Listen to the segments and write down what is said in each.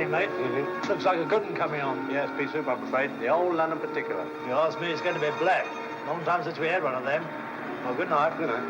evening, mate. Evening. Looks like a good one coming on. Yes, pea soup, I'm afraid. The old London particular. If you ask me, it's going to be black. Long time since we had one of them. Well, good night. Good night.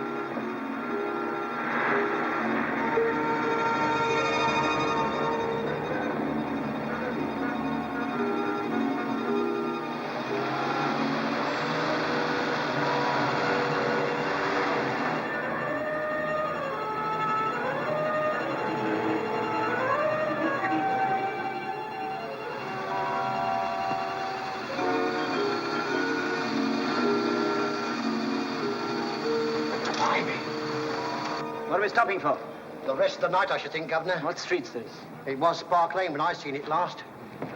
What are we stopping for? The rest of the night, I should think, Governor. What street's this? It was Park Lane when I seen it last.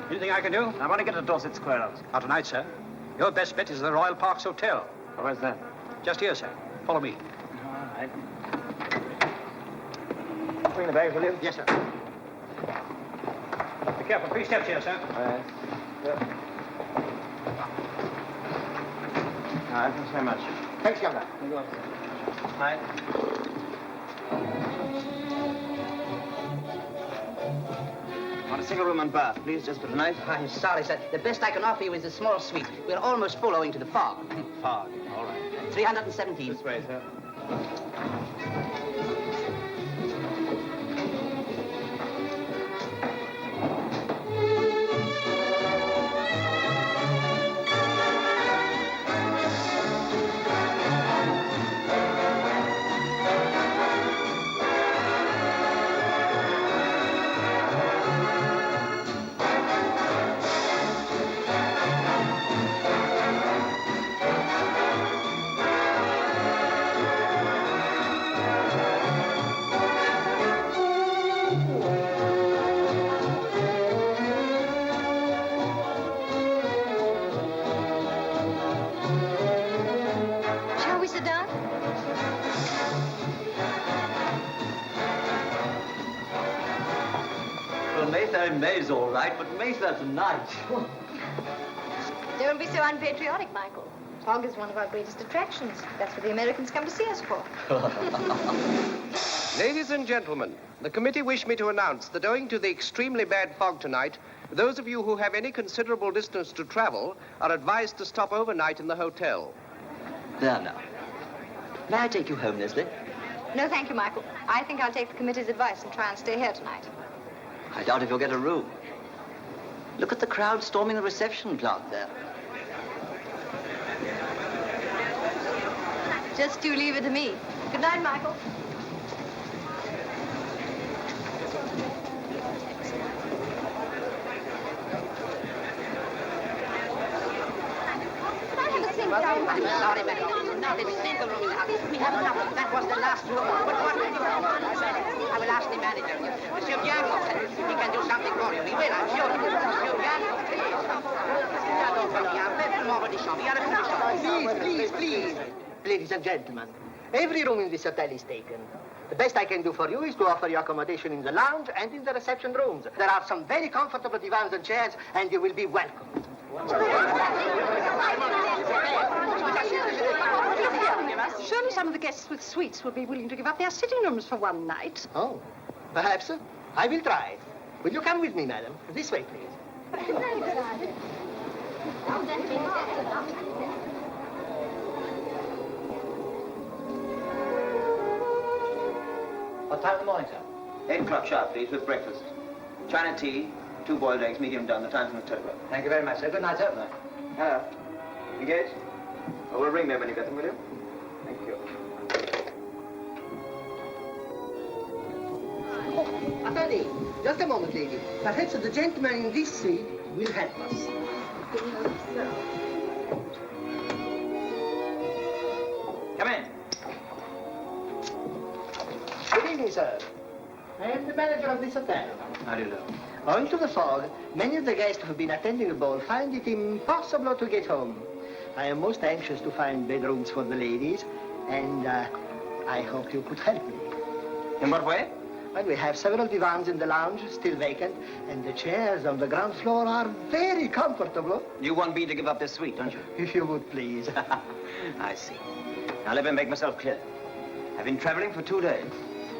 Anything I can do? I want to get to Dorset Square House. Not tonight, sir. Your best bet is the Royal Parks Hotel. Where's that? Just here, sir. Follow me. All right. Bring the bags, will you? Yes, sir. Be careful. 3 steps here, sir. All right. Yep. All right, thanks very much. Thanks, Governor. All right. Want a single room and bath, please, just for tonight? I'm sorry, sir. The best I can offer you is a small suite. We're almost full owing to the fog. Fog. All right. 317. This way, sir. Shall we sit down? Well, Mayfair in May's all right, but Mayfair tonight. Don't be so unpatriotic, Michael. Fog is one of our greatest attractions. That's what the Americans come to see us for. Ladies and gentlemen, the committee wish me to announce that owing to the extremely bad fog tonight, those of you who have any considerable distance to travel are advised to stop overnight in the hotel. There now. May I take you home, Leslie? No, thank you, Michael. I think I'll take the committee's advice and try and stay here tonight. I doubt if you'll get a room. Look at the crowd storming the reception clock there. Just you leave it to me. Good night, Michael. Sorry, madam. Not a single room in the house. We have enough. That was the last room. What will you do? I will ask the manager. Monsieur Bianco said he can do something for you. He will, I'm sure. Monsieur Bianco, please. Please. Ladies and gentlemen, every room in this hotel is taken. The best I can do for you is to offer you accommodation in the lounge and in the reception rooms. There are some very comfortable divans and chairs, and you will be welcome. Surely some of the guests with suites will be willing to give up their sitting rooms for one night. Oh, perhaps. I will try. Will you come with me, madam? This way, please. What time in the morning, sir? 8 o'clock sharp, please, with breakfast. China tea, 2 boiled eggs, medium done. The time's in the telegraph. Thank you very much, sir. Good night, sir. Hello. Engaged? Oh, well, ring me when you get them, will you? Thank you. Attendez, just a moment, lady. Perhaps the gentleman in this suite will help us. Come in. Good evening, sir. I am the manager of this hotel. How do you do? Owing to the fog, many of the guests who have been attending the ball find it impossible to get home. I am most anxious to find bedrooms for the ladies, and I hope you could help me. In what way? Well, we have several divans in the lounge, still vacant, and the chairs on the ground floor are very comfortable. You want me to give up this suite, don't you? If you would, please. I see. Now, let me make myself clear. I've been traveling for 2 days.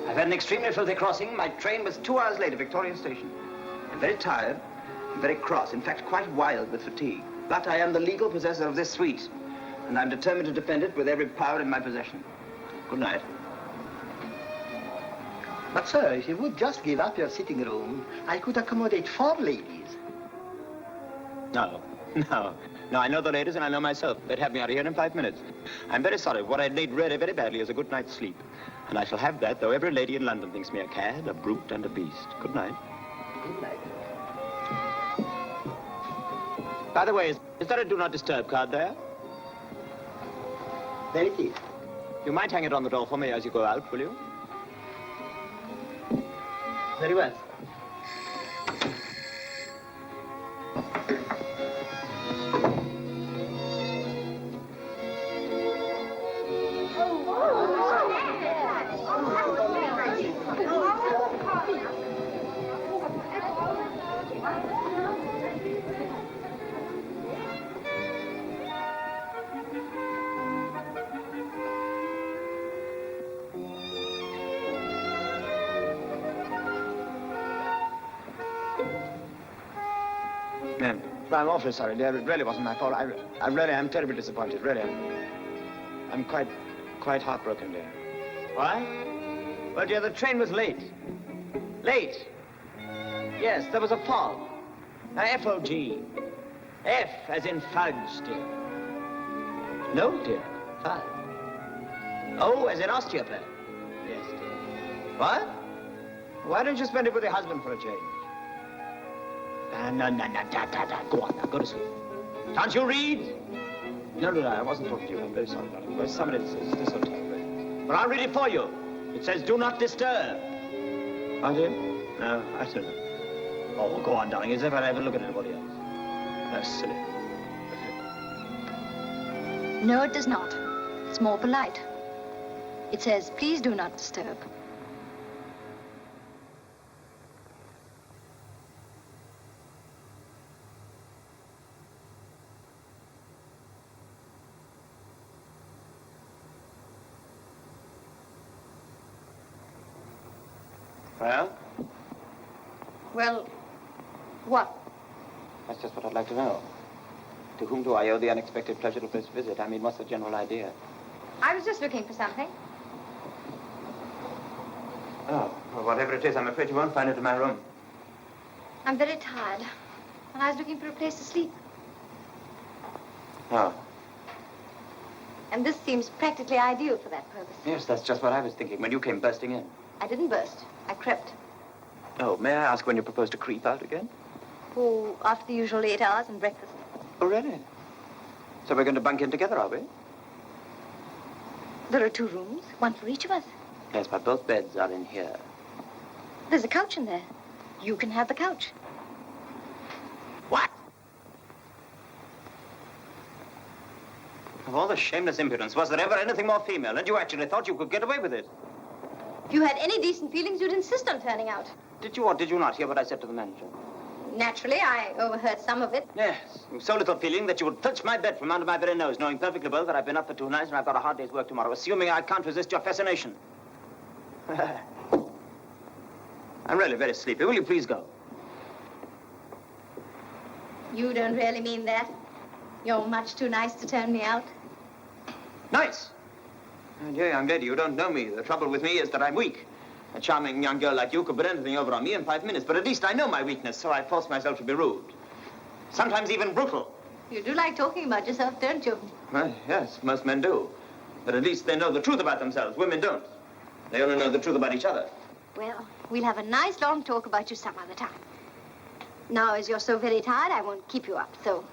I've had an extremely filthy crossing. My train was 2 hours late at Victoria Station. I'm very tired, I'm very cross, in fact, quite wild with fatigue. But I am the legal possessor of this suite, and I'm determined to defend it with every power in my possession. Good night. But, sir, if you would just give up your sitting room, I could accommodate 4 ladies. No, I know the ladies and I know myself. They'd have me out of here in 5 minutes. I'm very sorry. What I need really very badly is a good night's sleep. And I shall have that, though every lady in London thinks me a cad, a brute, and a beast. Good night. Good night. By the way, is there a do not disturb card there? There it is. You might hang it on the door for me as you go out, will you? Very well. I'm awfully sorry, dear. It really wasn't my fault. I really am terribly disappointed, really. I'm quite heartbroken, dear. Why? Well, dear, the train was late. Late. Yes, there was a fog. F-O-G. F as in fudge, dear. No, dear. Fudge. O as in osteopath. Yes, dear. What? Why don't you spend it with your husband for a change? No. Go on now, go to sleep. Can't you read? No, I wasn't talking to you. I'm very sorry, darling. Well, somebody is this hotel, right? But I'll read it for you. It says, do not disturb. Oh, dear? No, I don't know. Oh, well, go on, darling, as if I'd ever look at anybody else. That's silly. No, it does not. It's more polite. It says, please do not disturb. Well? Well, what? That's just what I'd like to know. To whom do I owe the unexpected pleasure of this visit? I mean, what's the general idea? I was just looking for something. Oh, well, whatever it is, I'm afraid you won't find it in my room. I'm very tired, and I was looking for a place to sleep. Oh. And this seems practically ideal for that purpose. Yes, that's just what I was thinking when you came bursting in. I didn't burst. I crept. Oh, may I ask when you propose to creep out again? Oh, after the usual 8 hours and breakfast. Oh, really? So we're going to bunk in together, are we? There are 2 rooms, one for each of us. Yes, but both beds are in here. There's a couch in there. You can have the couch. What? Of all the shameless impudence, was there ever anything more female? And you actually thought you could get away with it? If you had any decent feelings, you'd insist on turning out. Did you or did you not hear what I said to the manager? Naturally, I overheard some of it. Yes. You've so little feeling that you would filch my bed from under my very nose, knowing perfectly well that I've been up for 2 nights and I've got a hard day's work tomorrow, assuming I can't resist your fascination. I'm really very sleepy. Will you please go? You don't really mean that. You're much too nice to turn me out. Nice. My dear young lady, you don't know me. The trouble with me is that I'm weak. A charming young girl like you could put anything over on me in 5 minutes, but at least I know my weakness, so I force myself to be rude. Sometimes even brutal. You do like talking about yourself, don't you? Well, yes, most men do. But at least they know the truth about themselves. Women don't. They only know the truth about each other. Well, we'll have a nice long talk about you some other time. Now, as you're so very tired, I won't keep you up, so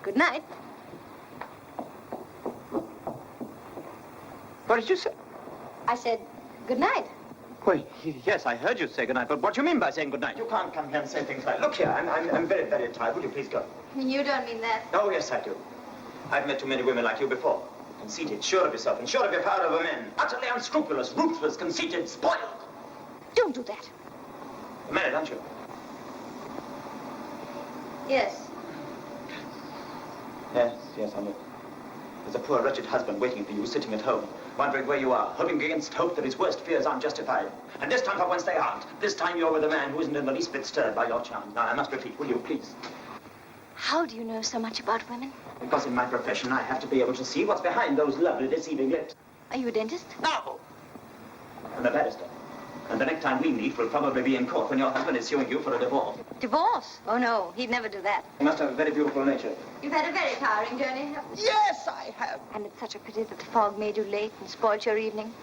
good night. What did you say? I said good night. Well, yes, I heard you say good night, but what do you mean by saying good night? You can't come here and say things like, look here, I'm very, very tired. Will you please go? You don't mean that. Oh, yes, I do. I've met too many women like you before. Conceited, sure of yourself, and sure of your power over men. Utterly unscrupulous, ruthless, conceited, spoiled. Don't do that. You're married, aren't you? Yes. Yes, I know. There's a poor, wretched husband waiting for you, sitting at home, wondering where you are, hoping against hope that his worst fears aren't justified. And this time, for once, they aren't. This time, you're with a man who isn't in the least bit stirred by your charms. Now, I must repeat, will you, please? How do you know so much about women? Because in my profession, I have to be able to see what's behind those lovely, deceiving lips. Are you a dentist? No! I'm a barrister. And the next time we meet, we'll probably be in court when your husband is suing you for a divorce. Divorce? Oh, no, he'd never do that. He must have a very beautiful nature. You've had a very tiring journey, haven't you? Yes, I have. And it's such a pity that the fog made you late and spoiled your evening.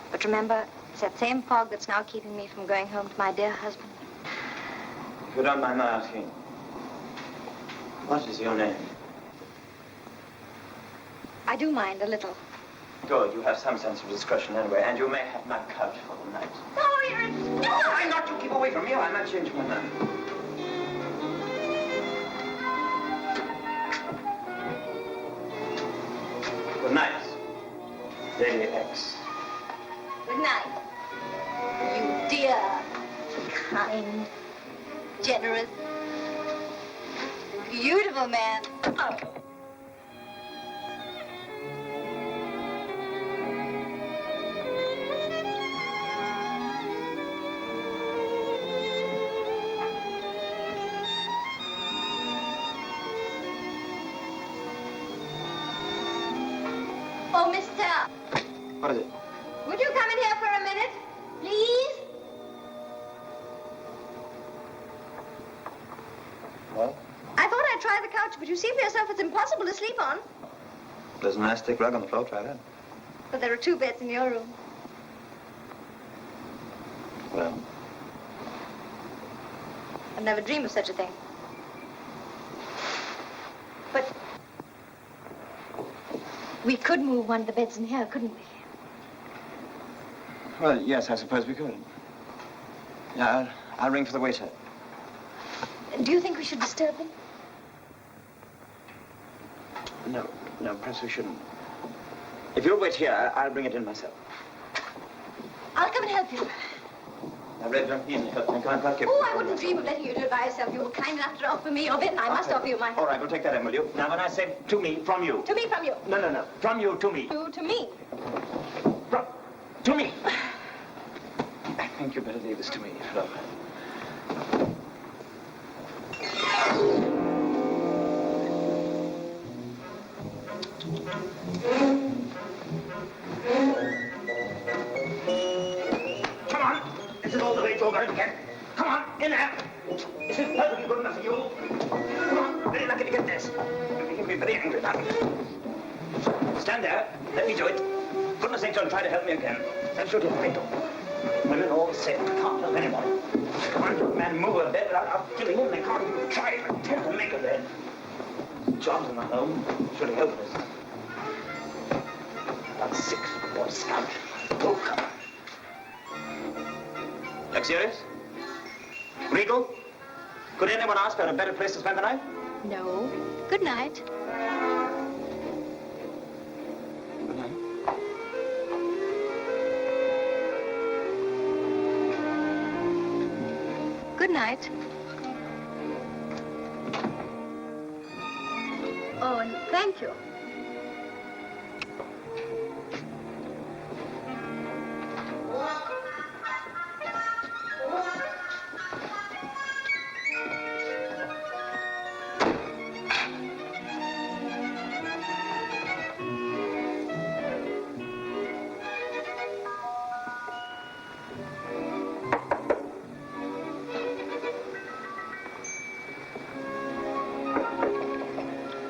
But remember, it's that same fog that's now keeping me from going home to my dear husband. If you don't mind my asking, what is your name? I do mind a little. Good, you have some sense of discretion anyway, and you may have my couch for the night. Oh, you're a... No, I'm not to keep away from you. I might change my mind. Good night, Lady X. Good night. You dear, kind, generous, beautiful man. Oh. Oh, mister. What is it? Would you come in here for a minute, please? What? I thought I'd try the couch, but you see for yourself it's impossible to sleep on. There's a nice thick rug on the floor. Try that. But there are 2 beds in your room. Well, I'd never dream of such a thing. But we could move one of the beds in here, couldn't we? well, yes, I suppose we could. Yeah, I'll ring for the waiter. Do you think we should disturb him? No, perhaps we shouldn't. If you'll wait here, I'll bring it in myself. I'll come and help you. I really don't need any help. I can't help you. Oh, I wouldn't dream of letting you do it by yourself. You were kind enough to offer me your bed, and I must offer you my help. All right, we'll take that in, will you? Now, when I say to me, from you. To me, from you. No. From you, to me. You to me. To me. I think you better leave this to me, Flo. Come on. This is all the way you're going to get. Come on, in there. This is perfectly good enough for you. Come on. Very lucky to get this. You'll be very angry about it. Stand there. Let me do it. Goodness sake, don't try to help me again. I'll shoot you in the window. Women all say they can't help anyone. Can't man move a bed without killing him. They can't even try to attempt to make a bed. Jobs in the home should help us. About 6 Boy Scouts. Oh, come on. Luxurious? Regal? Could anyone ask for a better place to spend the night? No. Good night. Good night. Good night. Oh, and thank you.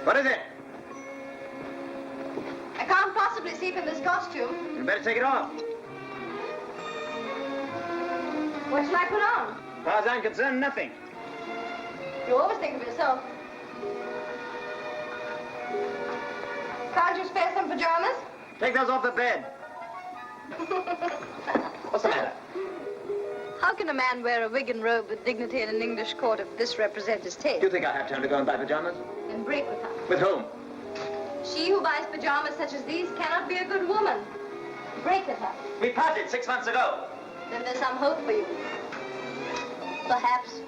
What is it? I can't possibly sleep in this costume. You better take it off. What shall I put on? As far as I'm concerned, nothing. You always think of yourself. Can't you spare some pajamas? Take those off the bed. What's the matter? How can a man wear a wig and robe with dignity in an English court if this represents his taste? Do you think I have time to go and buy pajamas? And break with her. With whom? She who buys pajamas such as these cannot be a good woman. Break with her. We parted 6 months ago. Then there's some hope for you. Perhaps.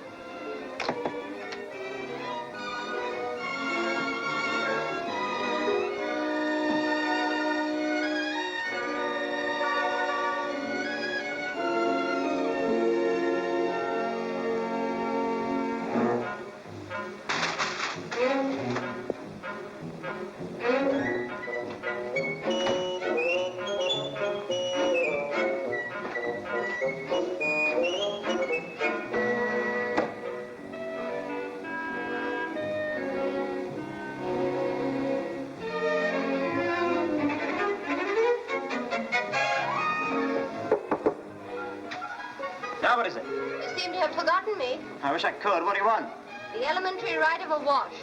Now what is it? You seem to have forgotten me. I wish I could. What do you want? The elementary right of a wash.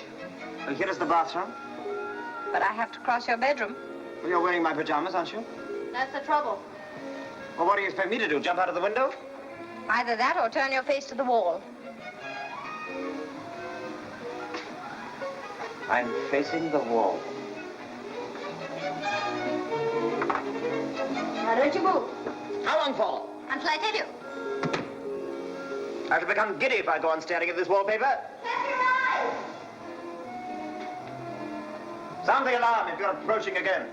Well, here is the bathroom. But I have to cross your bedroom. Well, you're wearing my pajamas, aren't you? That's the trouble. Well, what do you expect me to do? Jump out of the window? Either that or turn your face to the wall. I'm facing the wall. Now don't you move How long for? until I tell you. I shall become giddy if I go on staring at this wallpaper. Shut your eyes! Sound the alarm if you're approaching again.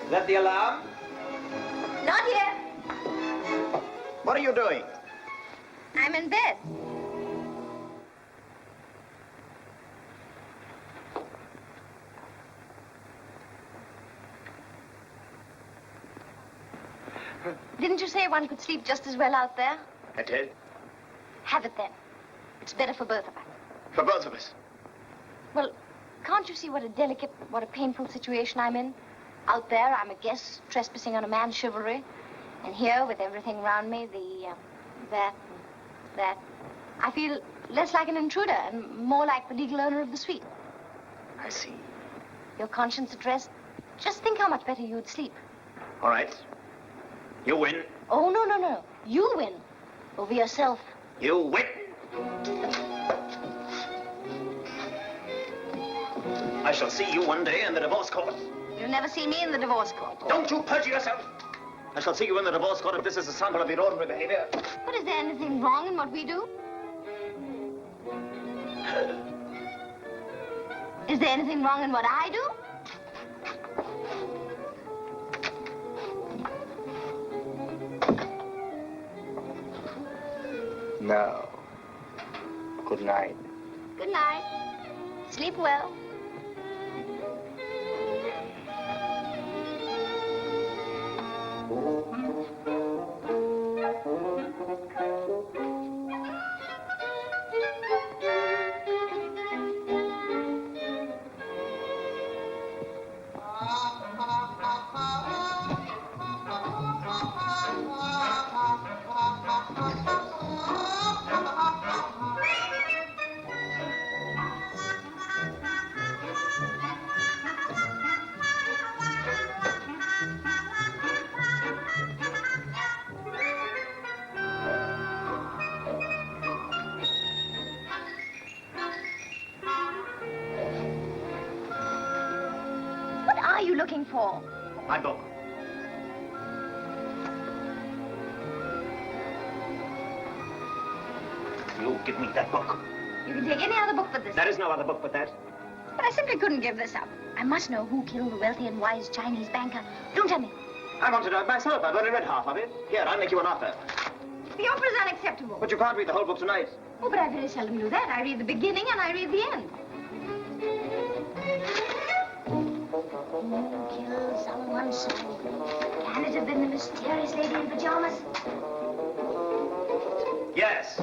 Is that the alarm? Not yet. What are you doing? I'm in bed. Didn't you say one could sleep just as well out there? I did. Have it then. It's better for both of us. For both of us. Well, can't you see what a delicate, what a painful situation I'm in? Out there, I'm a guest trespassing on a man's chivalry. And here, with everything around me, that, I feel less like an intruder and more like the legal owner of the suite. I see. Your conscience at rest, just think how much better you'd sleep. All right. You win. Oh, no, no, no. You win. Over yourself. You win. I shall see you one day in the divorce court. You'll never see me in the divorce court. Don't you perjure yourself. I shall see you in the divorce court if this is a sample of your ordinary behavior. But is there anything wrong in what we do? Is there anything wrong in what I do? No. Good night. Good night. Sleep well. What are you looking for? My book. You give me that book. You can take any other book but this. There is no other book but that. But I simply couldn't give this up. I must know who killed the wealthy and wise Chinese banker. Don't tell me. I want to know it myself. I've only read half of it. Here, I'll make you an offer. The opera's unacceptable. But you can't read the whole book tonight. Oh, but I very seldom do that. I read the beginning and I read the end. Who killed someone's soul? Can it have been the mysterious lady in pajamas? Yes.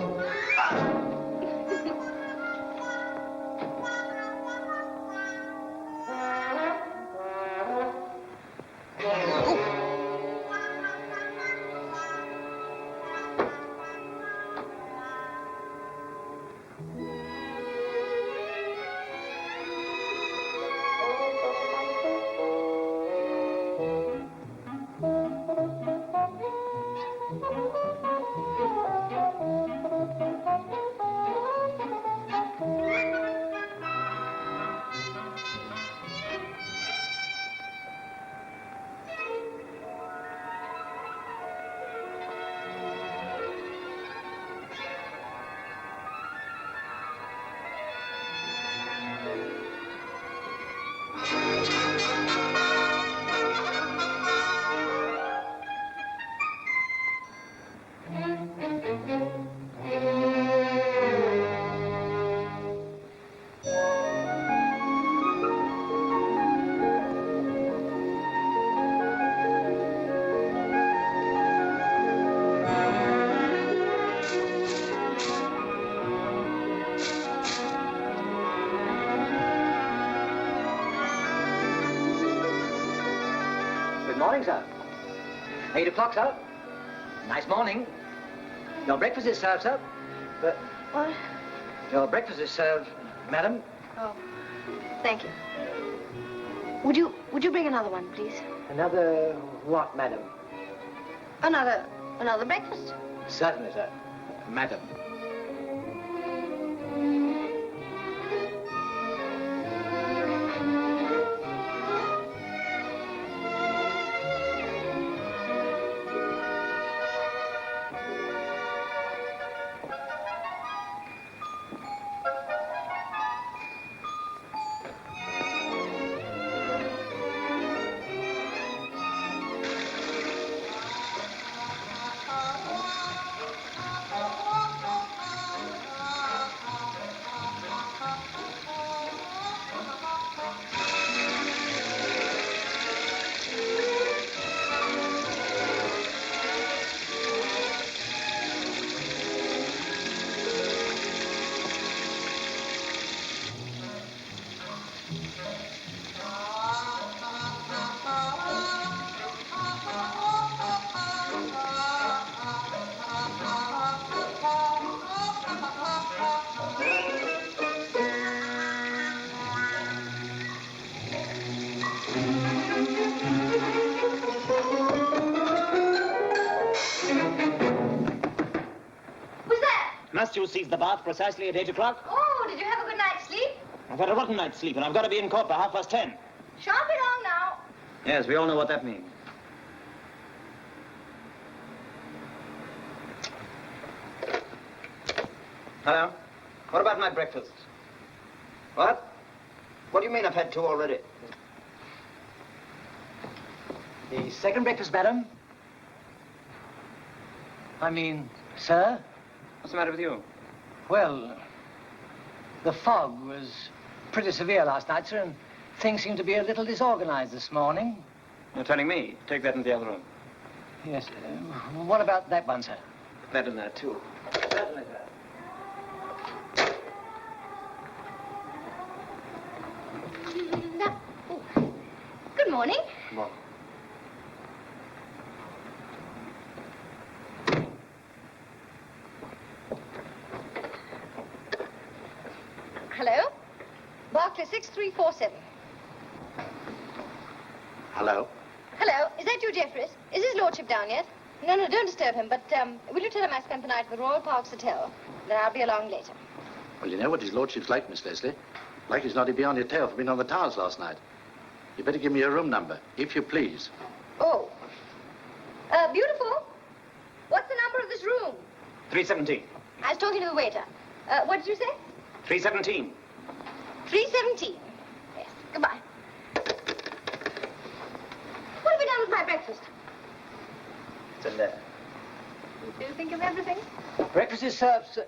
Morning, sir. 8 o'clock, sir. Nice morning. Your breakfast is served, sir. What? Your breakfast is served, madam. Oh, thank you. Would you bring another one, please? Another what, madam? Another breakfast. Certainly, sir. Madam. Must you seize the bath precisely at 8 o'clock? Oh, did you have a good night's sleep? I've had a rotten night's sleep, and I've got to be in court by 10:30. Shan't be long now. Yes, we all know what that means. Hello? What about my breakfast? What? What do you mean I've had 2 already? The second breakfast, madam. I mean, sir? What's the matter with you? Well, the fog was pretty severe last night, sir, and things seem to be a little disorganized this morning. You're telling me. Take that into the other room. Yes. What about that one, sir? That in there, too. Certainly, sir. Good morning. Well, Hello? Barclay 6347. hello? Hello, is that you, Jeffries? Is his lordship down yet? No, don't disturb him, but will you tell him I spent the night at the Royal Parks Hotel? Then I'll be along later. Well, you know what his lordship's like, Miss Leslie. Like he's not he'd be on your tail for being on the towers last night. You better give me your room number, if you please. Oh. Beautiful. What's the number of this room? 317. I was talking to the waiter. What did you say? 317. 317. Yes, goodbye. What have you done with my breakfast? It's in there. Did you think of everything? Breakfast is served, sir.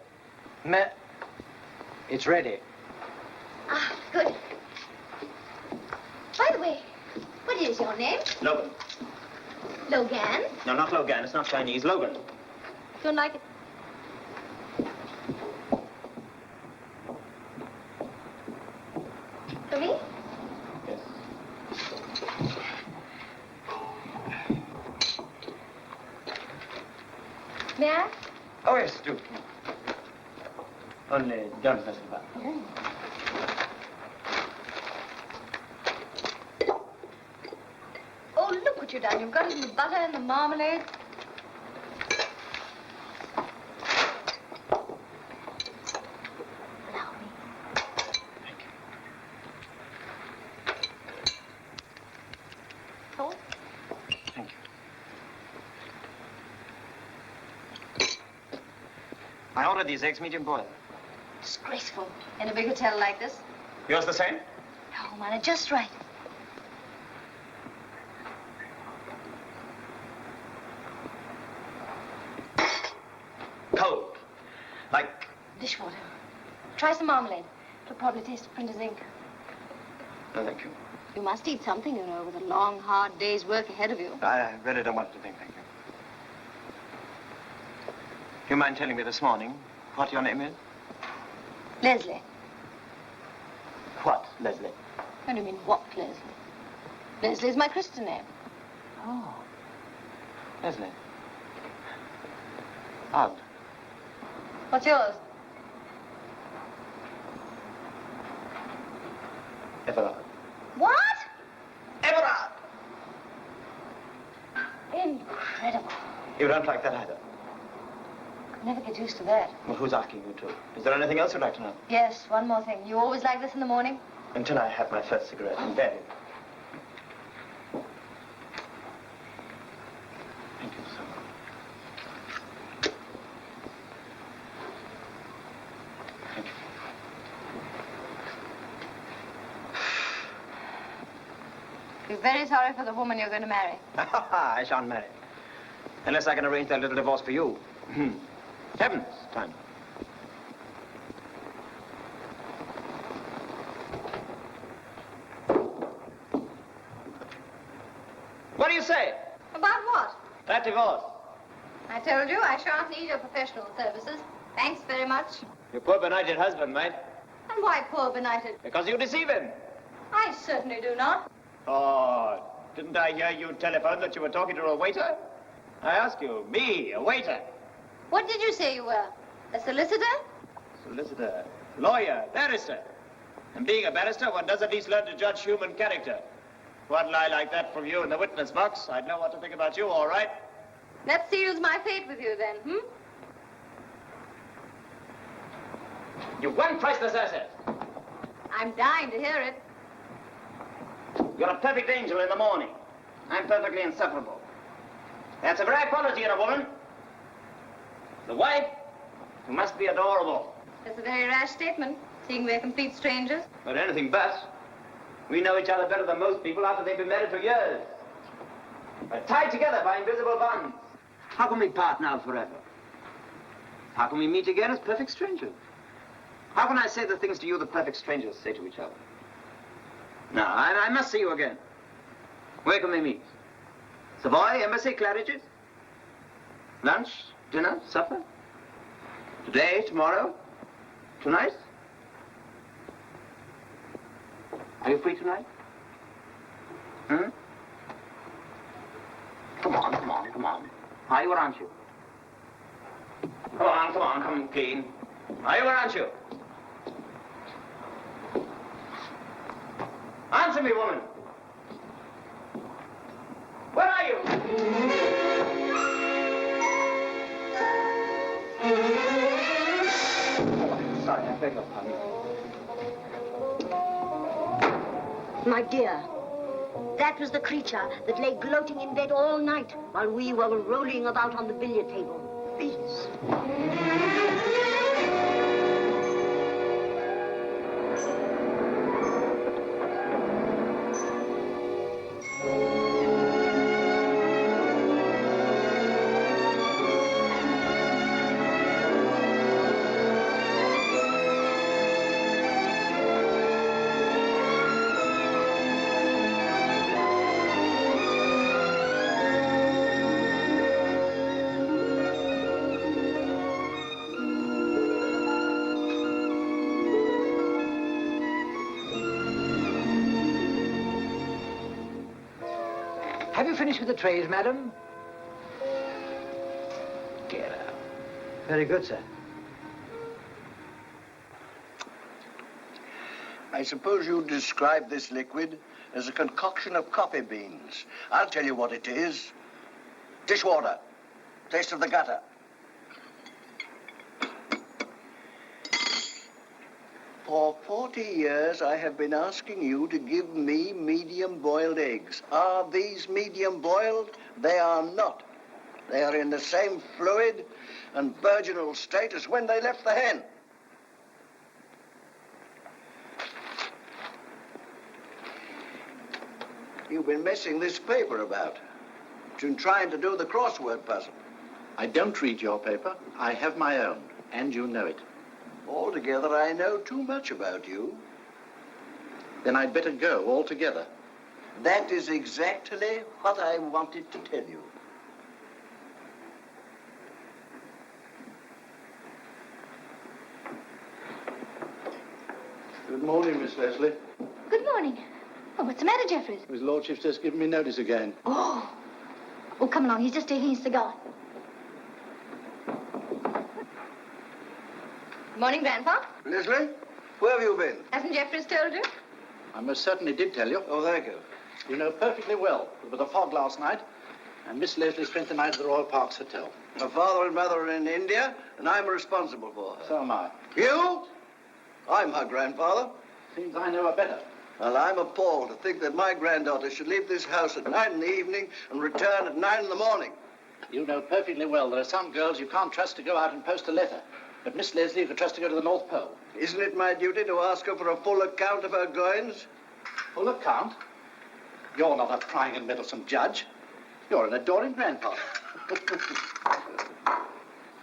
It's ready. Ah, good. By the way, what is your name? Logan. Logan? No, not Logan. It's not Chinese. Logan. Don't like it. For me? Yes. May I? Oh, yes, do. Only don't mess about. Oh, look what you've done. You've got it in the butter and the marmalade. Allow me. Oh, Thank you. I ordered these eggs medium boiled. disgraceful. In a big hotel like this. Yours the same? No, man, just right. Cold. Like... Dishwater. Try some marmalade. It'll probably taste of printer's ink. No, thank you. You must eat something, you know, with a long, hard day's work ahead of you. I really don't want to think, thank you. Do you mind telling me this morning what your name is? Leslie. What, Leslie? What do you mean, what, Leslie? Leslie is my Christian name. Oh. Leslie. Odd. What's yours? Everard. What? Everard! Incredible. You don't like that either. Could never get used to that. Well, who's asking you to? Is there anything else you'd like to know? Yes, one more thing. You always like this in the morning? Until I have my first cigarette in bed. Thank you so much. Thank you. Be very sorry for the woman you're going to marry. I shan't marry. Unless I can arrange that little divorce for you. Heavens, time. What do you say? About what? That divorce. I told you I shan't need your professional services. Thanks very much. Your poor benighted husband, mate. And why poor benighted? Because you deceive him. I certainly do not. Oh, didn't I hear you telephone that you were talking to a waiter? I ask you, me, a waiter. What did you say you were? A solicitor? Solicitor, lawyer, barrister. And being a barrister, one does at least learn to judge human character. One lie like that from you in the witness box, I'd know what to think about you, all right? That seals my fate with you then, hmm? You one priceless asset. I'm dying to hear it. You're a perfect angel in the morning. I'm perfectly insufferable. That's a rare quality in a woman. The wife, who must be adorable. That's a very rash statement, seeing we're complete strangers. But anything but. We know each other better than most people after they've been married for years. We're tied together by invisible bonds. How can we part now forever? How can we meet again as perfect strangers? How can I say the things to you that perfect strangers say to each other? No, I must see you again. Where can we meet? Savoy, Embassy, Claridge's? Lunch, dinner, supper? Today, tomorrow? Tonight? Are you free tonight? Hmm? Come on, come on, come on. Are you or aren't you? Come on, come on, come clean. Are you or aren't you? Answer me, woman. Where are you? Oh, sorry, I beg your pardon. My dear, that was the creature that lay gloating in bed all night while we were rolling about on the billiard table. Please. Have you finished with the trays, madam? Get out. Very good, sir. I suppose you describe this liquid as a concoction of coffee beans. I'll tell you what it is. Dishwater. Taste of the gutter. For 40 years, I have been asking you to give me medium-boiled eggs. Are these medium-boiled? They are not. They are in the same fluid and virginal state as when they left the hen. You've been messing this paper about. Been trying to do the crossword puzzle. I don't read your paper. I have my own, and you know it. Altogether, I know too much about you. Then I'd better go altogether. That is exactly what I wanted to tell you. Good morning, Miss Leslie. Good morning. Oh, what's the matter, Jeffries? His lordship's just given me notice again. Oh, Oh, come along. He's just taking his cigar. Morning, Grandpa. Leslie, where have you been? Hasn't Jeffries told you? I most certainly did tell you. Oh, thank you. You know perfectly well there was a fog last night, and Miss Leslie spent the night at the Royal Parks Hotel. Her father and mother are in India, and I'm responsible for her. So am I. You? I'm her grandfather. Seems I know her better. Well, I'm appalled to think that my granddaughter should leave this house at 9 in the evening and return at 9 in the morning. You know perfectly well there are some girls you can't trust to go out and post a letter. But Miss Leslie you could trust to go to the North Pole. Isn't it my duty to ask her for a full account of her goings? Full account? You're not a prying and meddlesome judge. You're an adoring grandfather.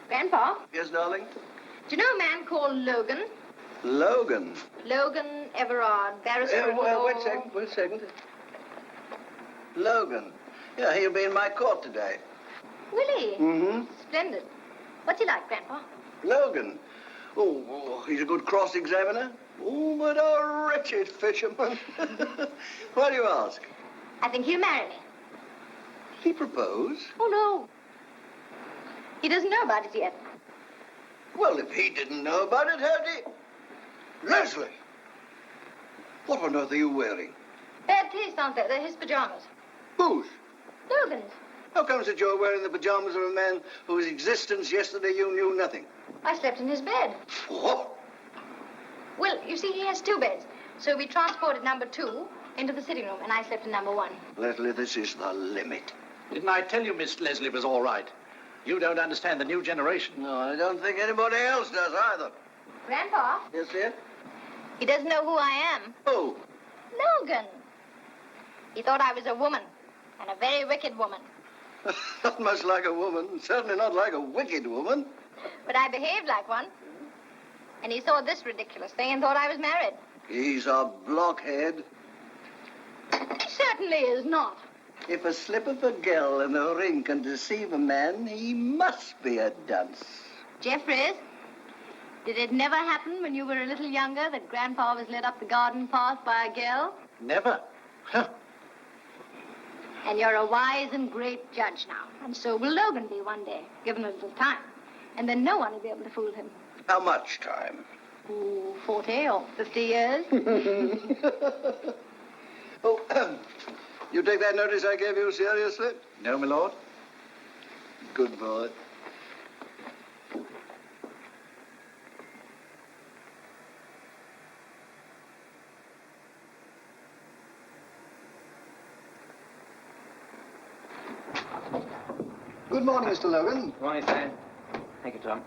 Grandpa, Yes, darling? do you know a man called Logan? Logan. Logan Everard, barrister at law. Wait a second. Logan. Yeah, he'll be in my court today. Will he? Mm-hmm. Splendid. What's he like, Grandpa? Logan. Oh, he's a good cross-examiner. Oh, but a wretched fisherman. Why do you ask? I think he'll marry me. He proposed? Oh, no. He doesn't know about it yet. Well, if he didn't know about it, how'd he? Leslie! What on earth are you wearing? Bad taste, aren't they? They're his pajamas. Whose? Logan's. How comes that you're wearing the pajamas of a man whose existence yesterday you knew nothing? I slept in his bed. What? Well, you see, he has two beds. So we transported number 2 into the sitting room, and I slept in number 1. Leslie, this is the limit. Didn't I tell you Miss Leslie was all right? You don't understand the new generation. No, I don't think anybody else does either. Grandpa, Yes, dear? he doesn't know who I am. Who? Logan. He thought I was a woman, and a very wicked woman. Not much like a woman. Certainly not like a wicked woman. But I behaved like one. And he saw this ridiculous thing and thought I was married. He's a blockhead. He certainly is not. If a slip of a girl in a ring can deceive a man, he must be a dunce. Jeffries, did it never happen when you were a little younger that Grandpa was led up the garden path by a girl? Never. Huh. And you're a wise and great judge now. And so will Logan be one day, given a little time. And then no one will be able to fool him. How much time? Ooh, 40 or 50 years. Oh, you take that notice I gave you seriously? No, my lord. Good boy. Good morning, Mr. Logan. Good morning, sir. Thank you, Tom.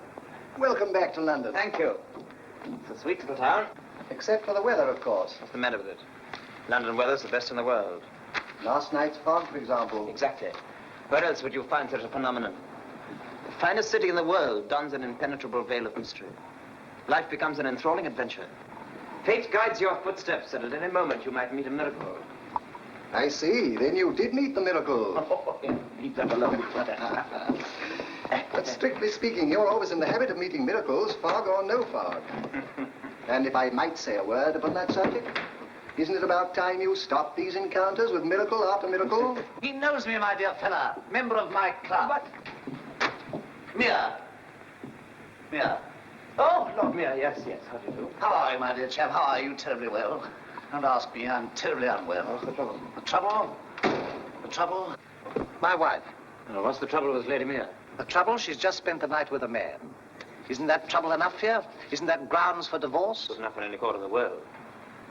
Welcome back to London. Thank you. It's a sweet little town. Except for the weather, of course. What's the matter with it? London weather's the best in the world. Last night's fog, for example. Exactly. Where else would you find such a phenomenon? The finest city in the world dons an impenetrable veil of mystery. Life becomes an enthralling adventure. Fate guides your footsteps, and at any moment you might meet a miracle. I see. Then you did meet the miracle. Leave that alone. But strictly speaking, you're always in the habit of meeting miracles, fog or no fog. And if I might say a word upon that subject, isn't it about time you stopped these encounters with miracle after miracle? He knows me, my dear fella. Member of my club. What? Mia. Oh, Lord Mayor, yes. How do you do? How are you, my dear chap? How are you? Terribly well. Don't ask me. I'm terribly unwell. What's the trouble? The trouble? The trouble? My wife. Oh, what's the trouble with Lady Mayor? The trouble? She's just spent the night with a man. Isn't that trouble enough here? Isn't that grounds for divorce? It's enough in any court in the world.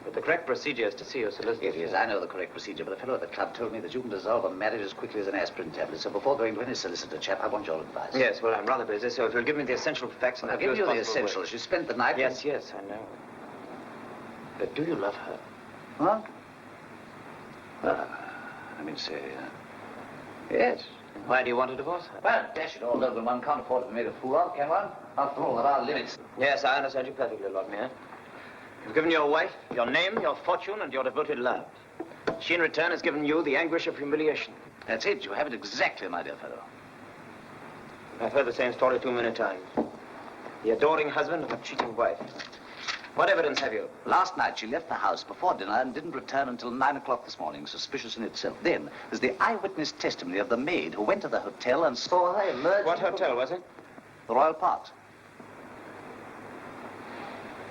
But the correct procedure is to see your solicitor. It is. I know the correct procedure, but the fellow at the club told me that you can dissolve a marriage as quickly as an aspirin tablet. So before going to any solicitor, chap, I want your advice. Yes, well, I'm rather busy, so if you'll give me the essential facts and I'll give you the essentials. You spent the night... Yes, I know. But do you love her? Huh? Well, let me say... yes. Why do you want to divorce her? Well, dash it all, Logan, one can't afford to be made a fool of, can one? After all, there are limits. Yes, I understand you perfectly, Lord Mayor. You've given your wife your name, your fortune, and your devoted love. She, in return, has given you the anguish of humiliation. That's it. You have it exactly, my dear fellow. I've heard the same story too many times. The adoring husband of a cheating wife. What evidence have you? Last night she left the house before dinner and didn't return until 9 o'clock this morning. Suspicious in itself. Then there's the eyewitness testimony of the maid who went to the hotel and saw her emerge. What hotel was it? The Royal Parks.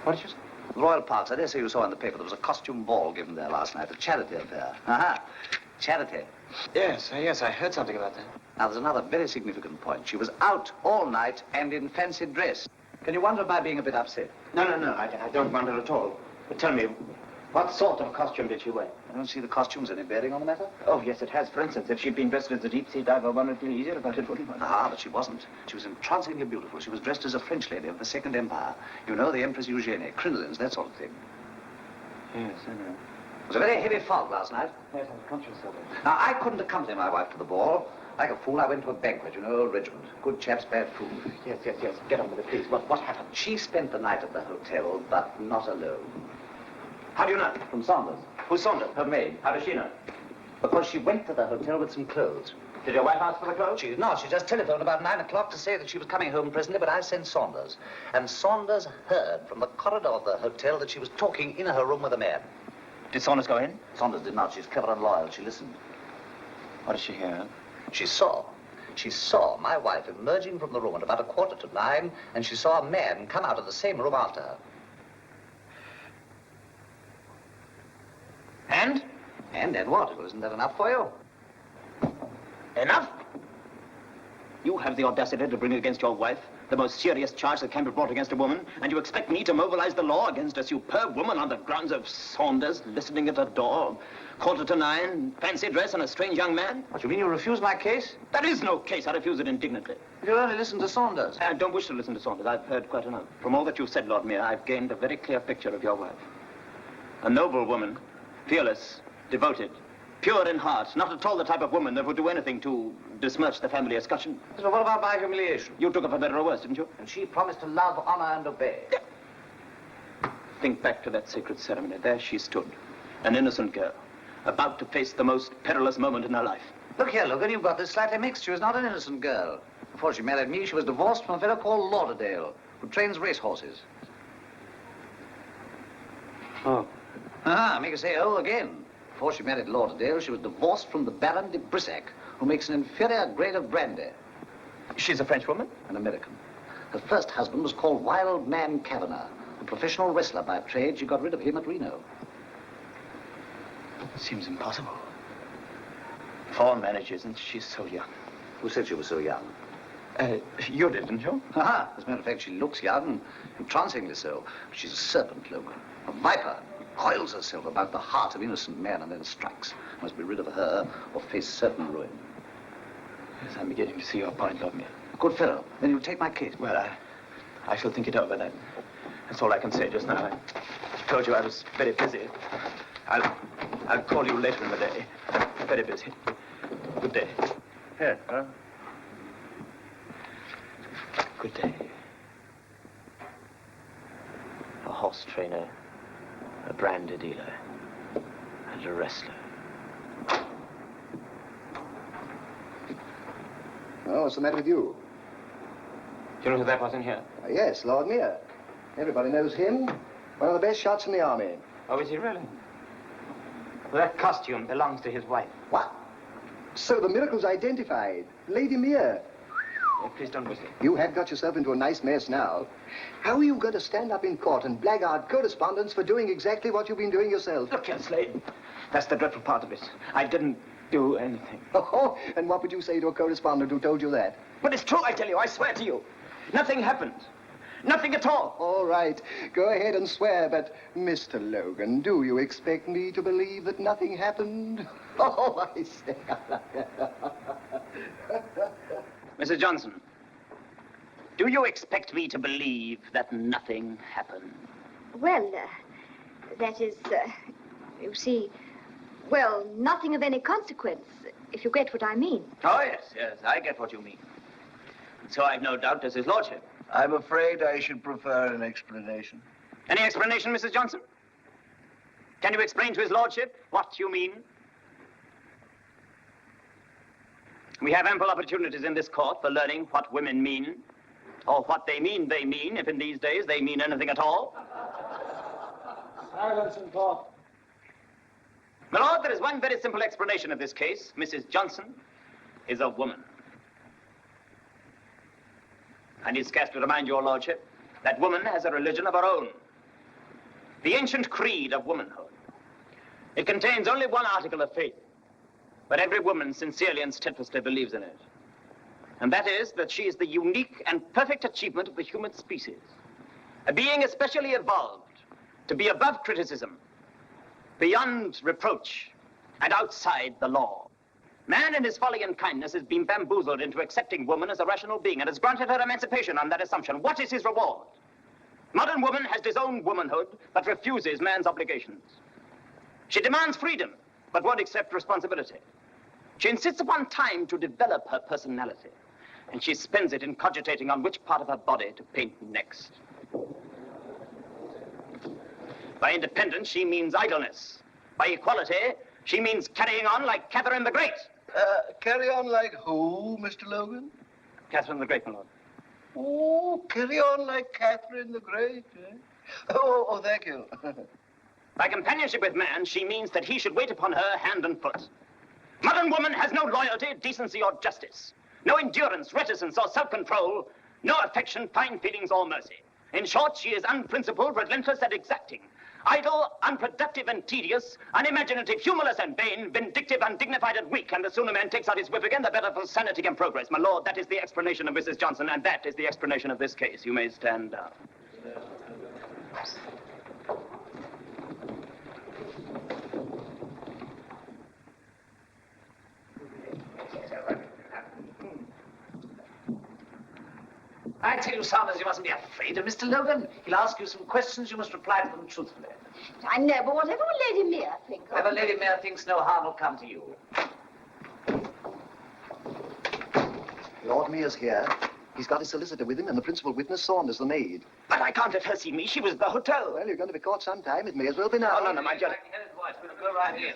What did you say? The Royal Parks. I dare say you saw in the paper there was a costume ball given there last night, a charity affair. Aha. Charity. Yes, I heard something about that. Now, there's another very significant point. She was out all night and in fancy dress. Can you wonder by being a bit upset? No, I don't wonder at all. But tell me, what sort of costume did she wear? I don't see the costume's any bearing on the matter. Oh, yes, it has. For instance, if she'd been dressed as a deep-sea diver, one would feel easier about it, wouldn't one? Ah, but she wasn't. She was entrancingly beautiful. She was dressed as a French lady of the Second Empire. You know, the Empress Eugenie, crinolines, that sort of thing. Yes, I know. It was a very heavy fog last night. Yes, I was conscious of it. Now, I couldn't accompany my wife to the ball. Like a fool, I went to a banquet, you know, old regiment. Good chaps, bad food. Yes. Get on with it, please. What happened? She spent the night at the hotel, but not alone. How do you know? From Saunders. Who's Saunders? Her maid. How does she know? Because she went to the hotel with some clothes. Did your wife ask for the clothes? She did not. She just telephoned about 9 o'clock to say that she was coming home presently, but I sent Saunders. And Saunders heard from the corridor of the hotel that she was talking in her room with a man. Did Saunders go in? Saunders did not. She's clever and loyal. She listened. What did she hear? She saw my wife emerging from the room at about 9:15, and she saw a man come out of the same room after her. And? And what? Well, isn't that enough for you? Enough? You have the audacity to bring against your wife the most serious charge that can be brought against a woman, and you expect me to mobilize the law against a superb woman on the grounds of Saunders listening at her door, 9:15, fancy dress, and a strange young man? What, you mean you refuse my case? There is no case. I refuse it indignantly. You'll only listen to Saunders. I don't wish to listen to Saunders. I've heard quite enough. From all that you've said, Lord Mayor, I've gained a very clear picture of your wife. A noble woman, fearless, devoted, pure in heart, not at all the type of woman that would do anything to besmirch the family escutcheon. So what about my humiliation? You took it for better or worse, didn't you? And she promised to love, honor, and obey. Think back to that sacred ceremony. There she stood, an innocent girl, about to face the most perilous moment in her life. Look here, Logan, you've got this slightly mixed. She was not an innocent girl. Before she married me, she was divorced from a fellow called Lauderdale, who trains racehorses. Oh. Ah, make her say oh again. Before she married Lauderdale, she was divorced from the Baron de Brissac, who makes an inferior grade of brandy. She's a French woman? An American. Her first husband was called Wild Man Kavanagh, a professional wrestler by trade. She got rid of him at Reno. Seems impossible. 4 marriages, and she's so young. Who said she was so young? You did, didn't you? Aha. As a matter of fact, she looks young, entrancingly so. But she's a serpent, Logan. A viper. Coils herself about the heart of innocent men and then strikes. Must be rid of her or face certain ruin. Yes, I'm beginning to see your point, Lord Mayor. Good fellow. Then you'll take my case. Well, I shall think it over. That's all I can say just now. I told you I was very busy. I'll call you later in the day. Very busy. Good day. Here, huh? Good day. A horse trainer, a brandy dealer, and a wrestler. Oh, what's the matter with you? Do you know who that was in here? Yes, Lord Mayor. Everybody knows him. One of the best shots in the army. Oh, is he really? Well, that costume belongs to his wife. What? So the miracle's identified. Lady Mere. Oh, please don't whistle. You have got yourself into a nice mess now. How are you going to stand up in court and blackguard correspondents for doing exactly what you've been doing yourself? Look here, Slade. That's the dreadful part of it. I didn't do anything. Oh, and what would you say to a correspondent who told you that? But it's true, I tell you. I swear to you. Nothing happened. Nothing at all. All right. Go ahead and swear, but Mr. Logan, do you expect me to believe that nothing happened? Oh, I say. Mrs. Johnson, do you expect me to believe that nothing happened? Well, that is, you see, well, nothing of any consequence, if you get what I mean. Oh, yes, I get what you mean. So I've no doubt as his lordship. I'm afraid I should prefer an explanation. Any explanation, Mrs. Johnson? Can you explain to his lordship what you mean? We have ample opportunities in this court for learning what women mean, or what they mean, if in these days they mean anything at all. Silence in court. My lord, there is one very simple explanation of this case. Mrs. Johnson is a woman. I need scarcely remind your lordship that woman has a religion of her own. The ancient creed of womanhood. It contains only one article of faith, but every woman sincerely and steadfastly believes in it. And that is that she is the unique and perfect achievement of the human species. A being especially evolved to be above criticism, beyond reproach, and outside the law. Man in his folly and kindness has been bamboozled into accepting woman as a rational being and has granted her emancipation on that assumption. What is his reward? Modern woman has disowned womanhood, but refuses man's obligations. She demands freedom, but won't accept responsibility. She insists upon time to develop her personality, and she spends it in cogitating on which part of her body to paint next. By independence, she means idleness. By equality, she means carrying on like Catherine the Great. Carry on like who, Mr. Logan? Catherine the Great, my lord. Oh, carry on like Catherine the Great, eh? Oh, thank you. By companionship with man, she means that he should wait upon her hand and foot. Modern woman has no loyalty, decency, or justice. No endurance, reticence, or self-control. No affection, fine feelings, or mercy. In short, she is unprincipled, relentless, and exacting. Idle, unproductive, and tedious. Unimaginative, humorless, and vain. Vindictive, undignified, and weak. And the sooner man takes out his whip again, the better for sanity and progress. My lord, that is the explanation of Mrs. Johnson, and that is the explanation of this case. You may stand down. I tell you, Saunders, you mustn't be afraid of Mr. Logan. He'll ask you some questions. You must reply to them truthfully. I know, but whatever will Lady Mere think of? Whatever Lady Mere thinks, no harm will come to you. Lord Mayor's here. He's got his solicitor with him and the principal witness, Saunders, the maid. But I can't let her see me. She was at the hotel. Well, you're going to be caught sometime. It may as well be now. Oh, no, my dear. Go right in.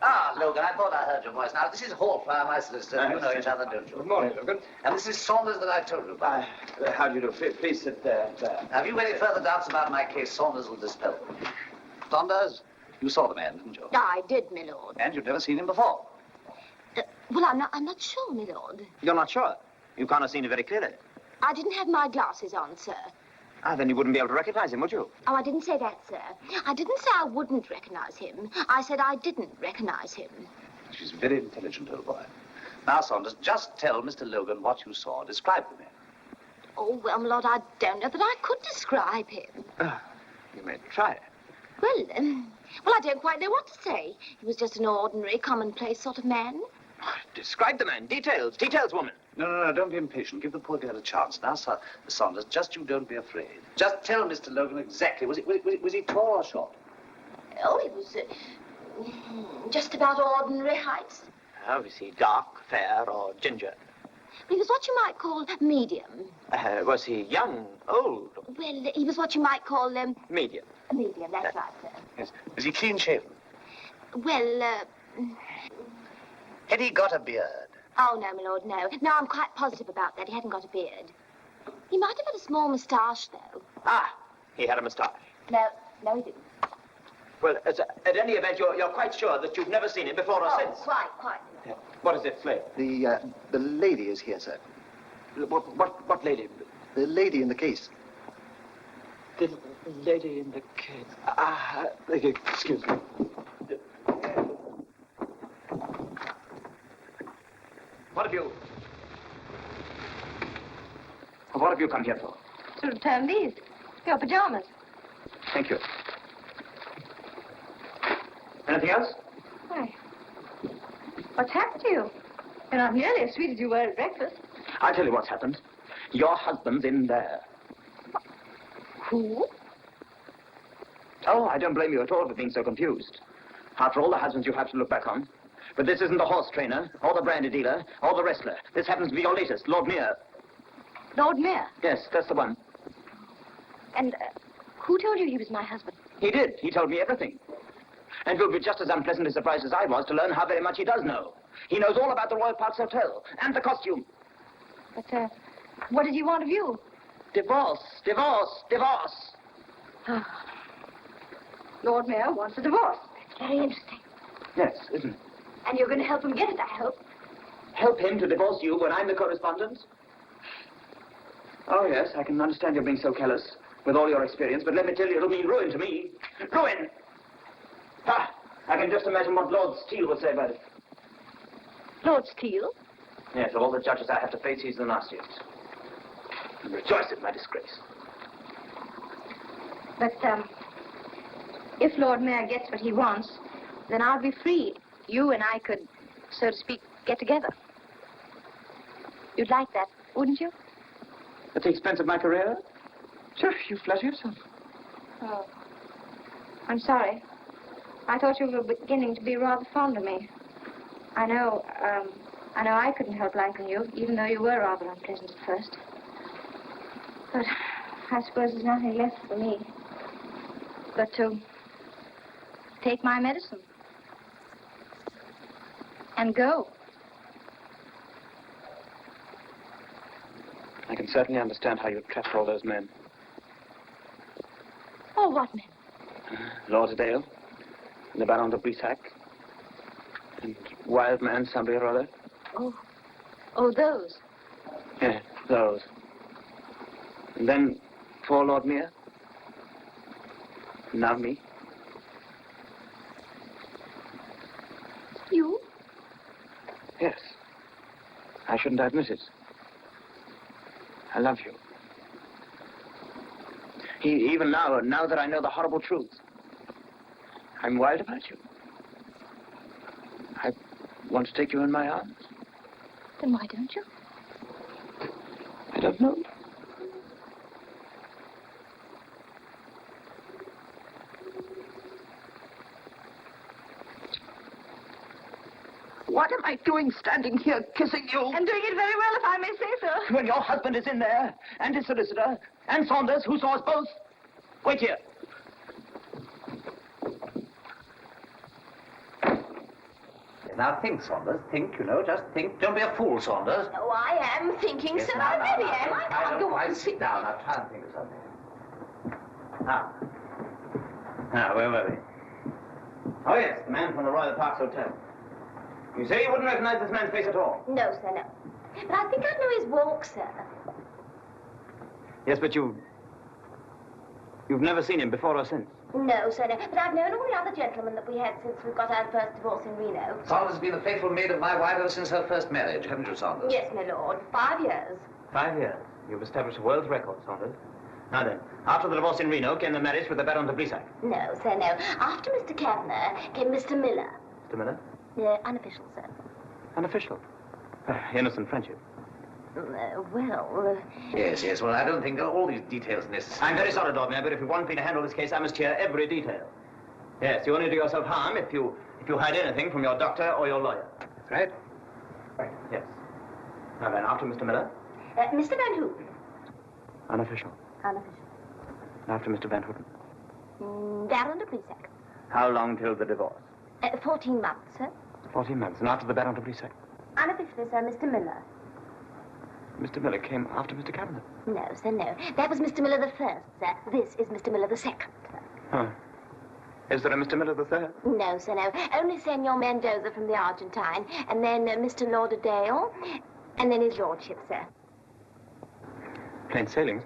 Ah, Logan, I thought I heard your voice. Now, this is Hallflower, my solicitor. You know each other, don't you? Good morning, Logan. And this is Saunders that I told you about. How do you do? Please sit there. Have you any further doubts about my case? Saunders will dispel them. Saunders, you saw the man, didn't you? I did, my lord. And you'd never seen him before. Well, I'm not sure, my lord. You're not sure? You can't have seen it very clearly. I didn't have my glasses on, sir. Ah, then you wouldn't be able to recognize him, would you? Oh, I didn't say that, sir. I didn't say I wouldn't recognize him. I said I didn't recognize him. She's a very intelligent old boy. Now, Saunders, just tell Mr. Logan what you saw. Describe to me. Oh, well, my lord, I don't know that I could describe him. You may try. Well, I don't quite know what to say. He was just an ordinary, commonplace sort of man. Describe the man. Details. Details, woman. No, don't be impatient. Give the poor girl a chance. Now, Saunders, just you don't be afraid. Just tell Mr. Logan exactly. Was he tall or short? Oh, he was just about ordinary height. Oh, is he dark, fair, or ginger? He was what you might call medium. Was he young, old? Well, he was what you might call Medium. Medium, that's right, sir. Yes. Was he clean-shaven? Well, Had he got a beard? Oh, no, my lord, no. No, I'm quite positive about that. He hadn't got a beard. He might have had a small moustache, though. Ah, he had a moustache. No, he didn't. Well, at any event, you're quite sure that you've never seen him before or since? Quite. Yeah. What is it, Slade? The lady is here, sir. What lady? The lady in the case. The lady in the case. Excuse me. What have you come here for? To return these. Your pajamas. Thank you. Anything else? Why? What's happened to you? You're not nearly as sweet as you were at breakfast. I'll tell you what's happened. Your husband's in there. Who? Oh, I don't blame you at all for being so confused. After all the husbands you have to look back on. But this isn't the horse trainer, or the brandy dealer, or the wrestler. This happens to be your latest, Lord Mere. Lord Mere? Yes, that's the one. And who told you he was my husband? He did. He told me everything. And you'll be just as unpleasantly surprised as I was to learn how very much he does know. He knows all about the Royal Parks Hotel and the costume. But, what did he want of you? Divorce. Oh. Lord Mayor wants a divorce. That's very interesting. Yes, isn't it? And you're going to help him get it, I hope. Help him to divorce you when I'm the correspondent? Oh, yes, I can understand your being so careless with all your experience, but let me tell you, it'll mean ruin to me. Ruin! Ah, I can just imagine what Lord Steele would say about it. Lord Steele? Yes, of all the judges I have to face, he's the nastiest. And rejoice at my disgrace. But, if Lord Mayor gets what he wants, then I'll be free. You and I could, so to speak, get together. You'd like that, wouldn't you? At the expense of my career? Sure, you flatter yourself. Oh. I'm sorry. I thought you were beginning to be rather fond of me. I know I couldn't help liking you, even though you were rather unpleasant at first. But I suppose there's nothing left for me but to take my medicine and go. I can certainly understand how you trapped all those men. Oh, what men? Lauderdale, and the Baron de Brissac, and wild man somebody or other. Oh, those. Yeah, those. And then poor Lord Mayor. And now me. You? Yes. I shouldn't admit it. I love you. Even now that I know the horrible truth, I'm wild about you. I want to take you in my arms. Then why don't you? I don't know. What am I doing standing here kissing you? And doing it very well, if I may say so. When your husband is in there, and his solicitor, and Saunders, who saw us both. Wait here. Now think, Saunders. Think, just think. Don't be a fool, Saunders. Oh, I am thinking, Yes, sir. now, I really now, am. I can't go on. Sit down. Now try and think of something. Now, where were we? Oh, yes, the man from the Royal Parks Hotel. You say you wouldn't recognize this man's face at all? No, sir, no. But I think I know his walk, sir. Yes, but you've never seen him before or since? No, sir, no. But I've known all the other gentlemen that we had since we got our first divorce in Reno. Saunders has been a faithful maid of my wife ever since her first marriage, haven't you, Saunders? Yes, my lord. 5 years. 5 years. You've established a world record, Saunders. Now then, after the divorce in Reno came the marriage with the Baron de Brissac. No, sir, no. After Mr. Kavanagh came Mr. Miller. Mr. Miller? Unofficial, sir. Unofficial. Innocent friendship. Yes. Well, I don't think all these details necessary. I'm very sorry, Lord Mayor, but if you want me to handle this case, I must hear every detail. Yes, you only do yourself harm if you hide anything from your doctor or your lawyer. Right? Right, yes. Now then, after Mr. Miller? Mr. Van Houten. Unofficial. Unofficial. After Mr. Van Houten? Baron de Brissac. How long till the divorce? 14 months, sir. 14 months. And after the Baron de Brissac? Unofficially, sir, Mr. Miller. Mr. Miller came after Mr. Kavanagh? No, sir, no. That was Mr. Miller the first, sir. This is Mr. Miller the second. Huh. Is there a Mr. Miller the third? No, sir, no. Only Senor Mendoza from the Argentine, and then Mr. Lauderdale, and then his lordship, sir. Plain sailing.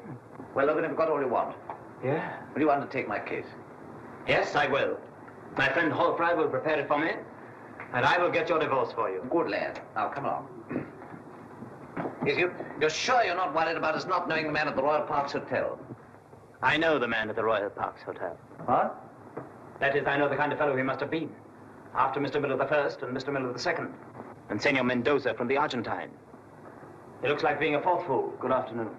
Well, look, you've got all you want. Yeah? Will you undertake my case? Yes, I will. My friend Hallfry will prepare it for me, and I will get your divorce for you. Good lad. Now, come along. Yes, you're sure you're not worried about us not knowing the man at the Royal Parks Hotel? I know the man at the Royal Parks Hotel. What? That is, I know the kind of fellow he must have been. After Mr. Miller the First and Mr. Miller the Second. And Senor Mendoza from the Argentine. He looks like being a fourth fool. Good afternoon.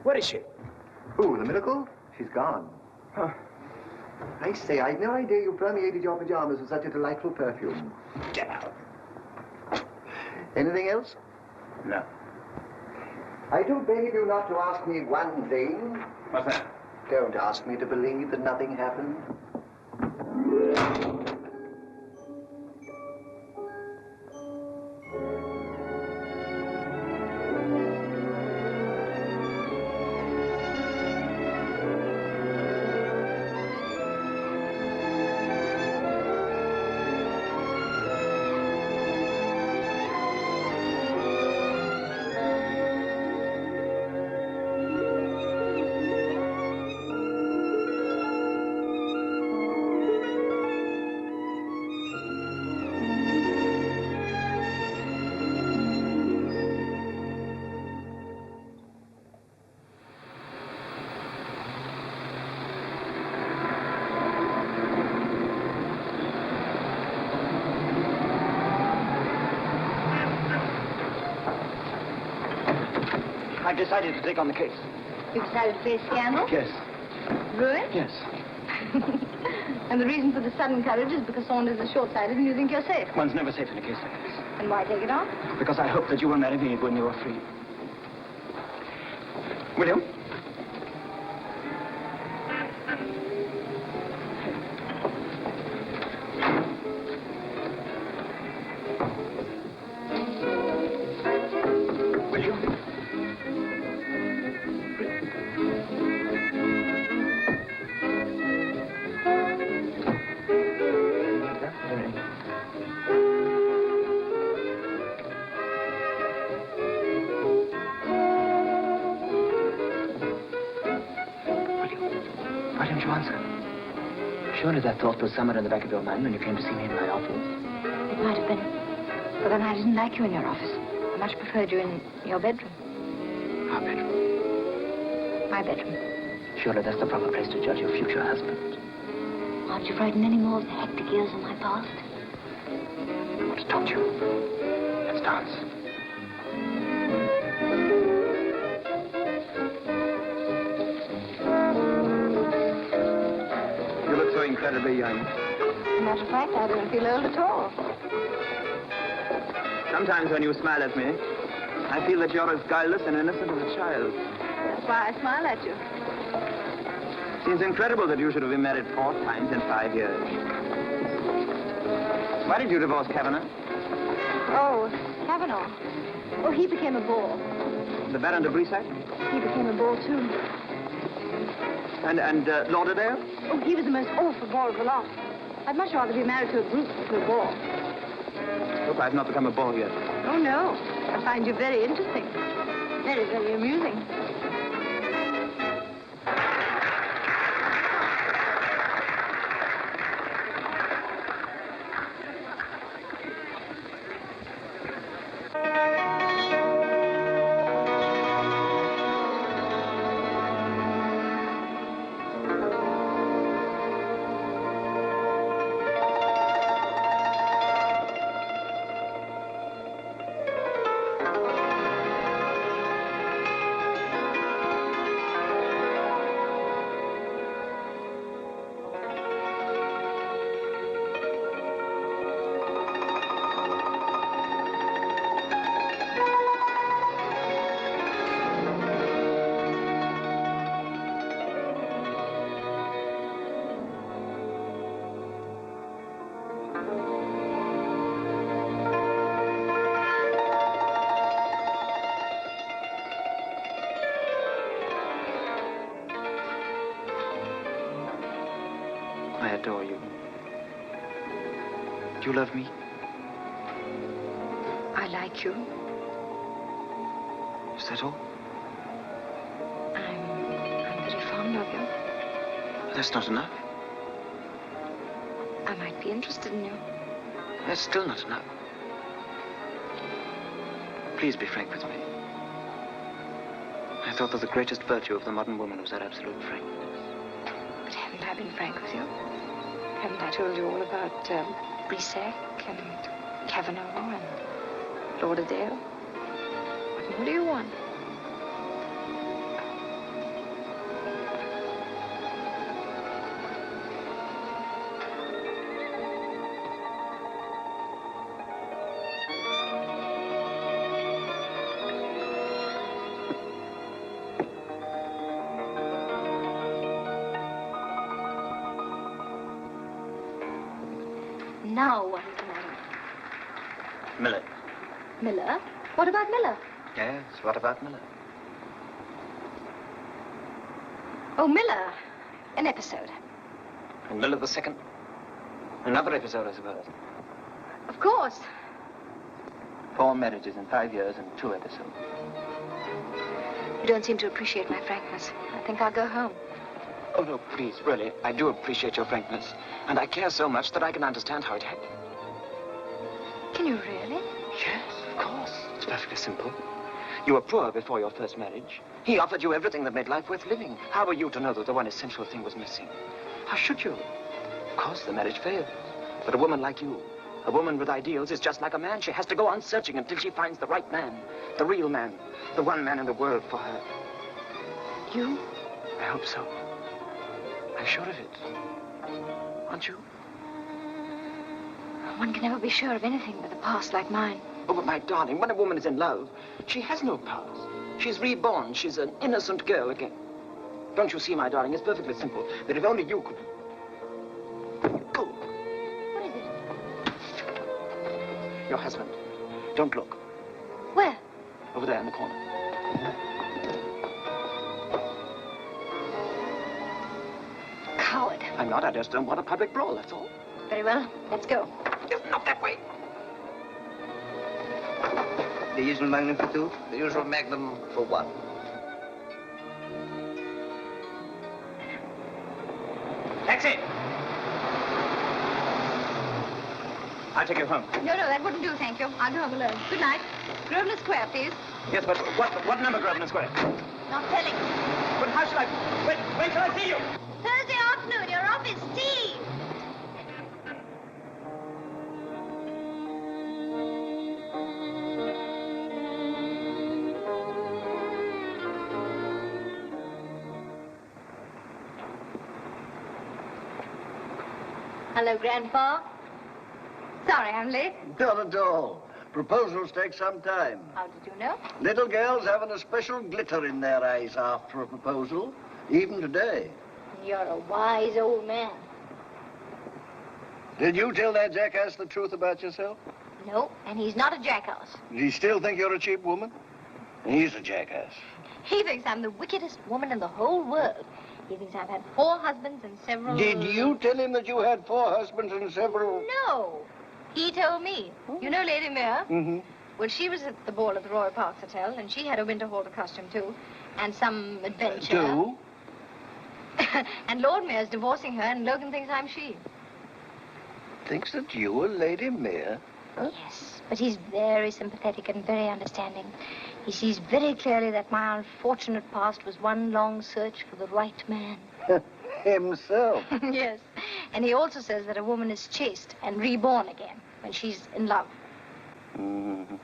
Where is she? Who, the miracle? She's gone. Huh. I say, I'd no idea you permeated your pajamas with such a delightful perfume. Get out. Anything else? No. I do beg you not to ask me one thing. What's that? Don't ask me to believe that nothing happened. I've decided to take on the case. You decided to face scandal? Yes. Ruin? Yes. And the reason for the sudden courage is because Saunders is short-sighted and you think you're safe. One's never safe in a case like this. And why take it on? Because I hope that you will marry me when you are free. Will you? Surely that thought was somewhere in the back of your mind when you came to see me in my office. It might have been. But then I didn't like you in your office. I much preferred you in your bedroom. Our bedroom. My bedroom. Surely that's the proper place to judge your future husband. Aren't you frightened any more of the hectic years of my past? I want to talk to you. Let's dance. You look so incredibly young. As a matter of fact, I don't feel old at all. Sometimes when you smile at me, I feel that you're as guileless and innocent as a child. That's why I smile at you. Seems incredible that you should have been married 4 times in 5 years. Why did you divorce Kavanagh? Oh, Kavanaugh. Oh, he became a bore. The Baron de Brissac? He became a bore, too. And Lauderdale? Oh, he was the most awful bore of the lot. I'd much rather be married to a brute than to a bore. Hope I've not become a bore yet. Oh, no. I find you very interesting. Very, very amusing. I adore you. Do you love me? I like you. Is that all? I'm very fond of you. That's not enough. I might be interested in you. That's still not enough. Please be frank with me. I thought that the greatest virtue of the modern woman was her absolute frankness. But haven't I been frank with you? Haven't I told you all about Brissac and Kavanaugh and Lauderdale? What more do you want? Now what is the matter? Miller. Miller? What about Miller? Yes, what about Miller? Oh, Miller. An episode. And Miller the second? Another episode, I suppose. Of course. 4 marriages in 5 years and 2 episodes. You don't seem to appreciate my frankness. I think I'll go home. Oh, no, please, really. I do appreciate your frankness. And I care so much that I can understand how it happened. Can you really? Yes, of course. It's perfectly simple. You were poor before your first marriage. He offered you everything that made life worth living. How were you to know that the one essential thing was missing? How should you? Of course, the marriage failed. But a woman like you, A woman with ideals is just like a man. She has to go on searching until she finds the right man, the real man, the one man in the world for her. You? I hope so. I'm sure of it. Aren't you? One can never be sure of anything with a past like mine. Oh, but my darling, when a woman is in love, she has no past. She's reborn. She's an innocent girl again. Don't you see, my darling, it's perfectly simple, that if only you could... Go. What is it? Your husband. Don't look. Where? Over there in the corner. Coward. I'm not. I just don't want a public brawl, that's all. Very well. Let's go. Not that way. The usual magnum for two? The usual magnum for one. Taxi! I'll take you home. No, that wouldn't do, thank you. I'll go home alone. Good night. Grosvenor Square, please. Yes, but what number, Grosvenor Square? Not telling. But how shall I... When shall I see you? Thursday afternoon, your office tea. Hello, Grandpa. Sorry, I'm late. Not at all. Proposals take some time. How did you know? Little girls having a special glitter in their eyes after a proposal, even today. You're a wise old man. Did you tell that jackass the truth about yourself? No, and he's not a jackass. Does he still think you're a cheap woman? He's a jackass. He thinks I'm the wickedest woman in the whole world. He thinks I've had 4 husbands and several... Did you tell him that you had 4 husbands and several... No. He told me. You know Lady Merle? Mm-hmm. Well, she was at the ball at the Royal Parks Hotel, and she had a winter halter costume, too. And some adventure. Too? And Lord Mayor's divorcing her, and Logan thinks I'm she. Thinks that you are Lady Mayor? Huh? Yes, but he's very sympathetic and very understanding. He sees very clearly that my unfortunate past was one long search for the right man. Himself? Yes, and he also says that a woman is chaste and reborn again when she's in love. Mm-hmm.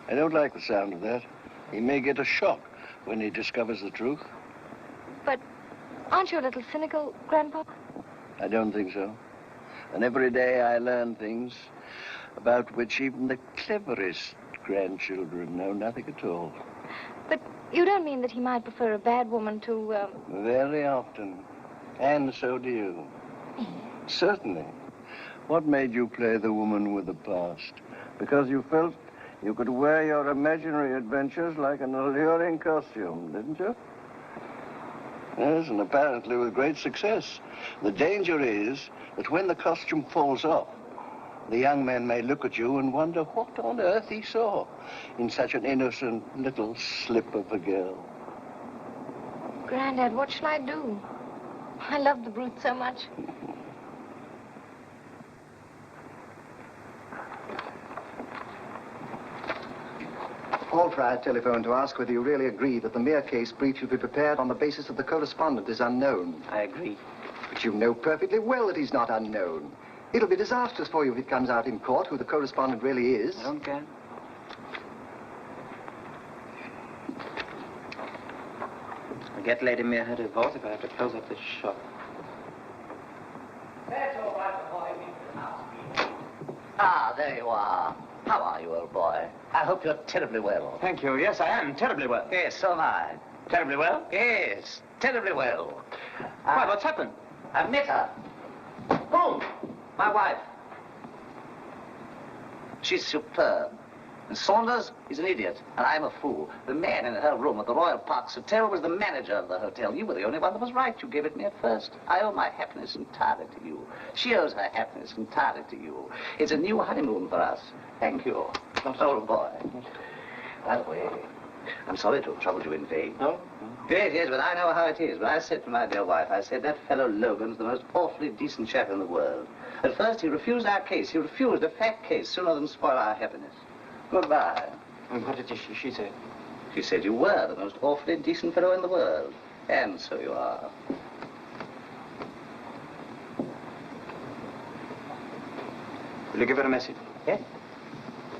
I don't like the sound of that. He may get a shock when he discovers the truth. But aren't you a little cynical, Grandpa? I don't think so. And every day I learn things about which even the cleverest grandchildren know nothing at all. But you don't mean that he might prefer a bad woman to, Very often. And so do you. Certainly. What made you play the woman with the past? Because you felt you could wear your imaginary adventures like an alluring costume, didn't you? Yes, and apparently with great success. The danger is that when the costume falls off, the young man may look at you and wonder what on earth he saw in such an innocent little slip of a girl. Granddad, what shall I do? I love the brute so much. Alfred telephoned to ask whether you really agree that the Mere case brief should be prepared on the basis that the correspondent is unknown. I agree. But you know perfectly well that he's not unknown. It'll be disastrous for you if it comes out in court who the correspondent really is. I don't care. I'll get Lady Mere her divorce if I have to close up this shop. That's all right, boy. Ah, there you are. How are you, old boy? I hope you're terribly well. Thank you. Yes, I am terribly well. Yes, so am I. Terribly well? Yes, terribly well. Why, what's happened? I've met her. Who? My wife. She's superb. And Saunders is an idiot, and I'm a fool. The man in her room at the Royal Parks Hotel was the manager of the hotel. You were the only one that was right. You gave it me at first. I owe my happiness entirely to you. She owes her happiness entirely to you. It's a new honeymoon for us. Thank you, old boy. By the way, I'm sorry to have troubled you in vain. No? Yes, but I know how it is. But I said to my dear wife, I said, that fellow Logan's the most awfully decent chap in the world. At first, he refused our case. He refused a fat case sooner than spoil our happiness. Goodbye. And what did she say? She said you were the most awfully decent fellow in the world. And so you are. Will you give her a message? Yes?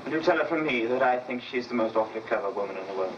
Will you tell her from me that I think she's the most awfully clever woman in the world?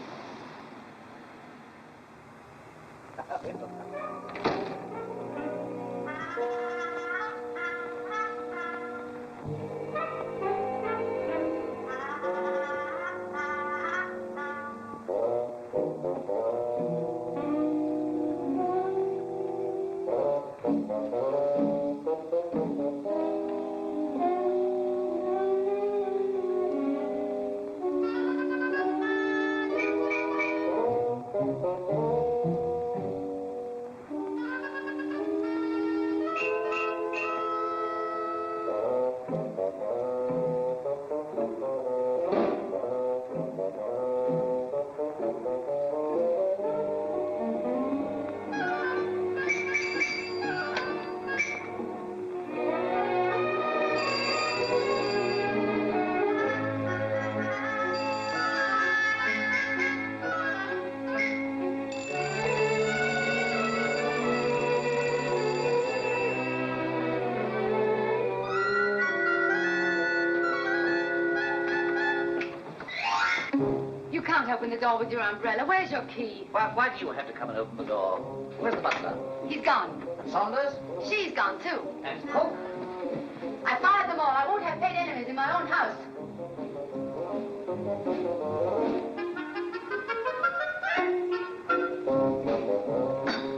You can't open the door with your umbrella. Where's your key? Why do you have to come and open the door? Where's the butler? He's gone. And Saunders? She's gone, too. And cook? I fired them all. I won't have paid enemies in my own house.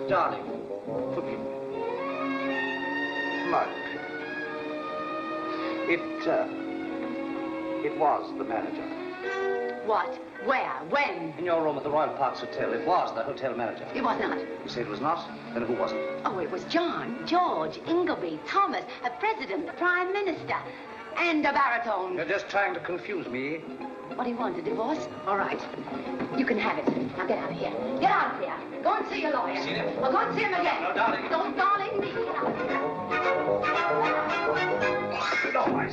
Darling, forgive me. Mark. It was the manager. What? Where? When? In your room at the Royal Parks Hotel. It was the hotel manager. It was not. You say it was not? Then who was it? Oh, it was John, George, Ingleby, Thomas, a president, the prime minister, and a baritone. You're just trying to confuse me. What do you want, a divorce? All right. You can have it. Now get out of here. Get out of here. Go and see your lawyer. Seen him? Well, go and see him again. No, darling. Don't darling me. Get out of here. No, I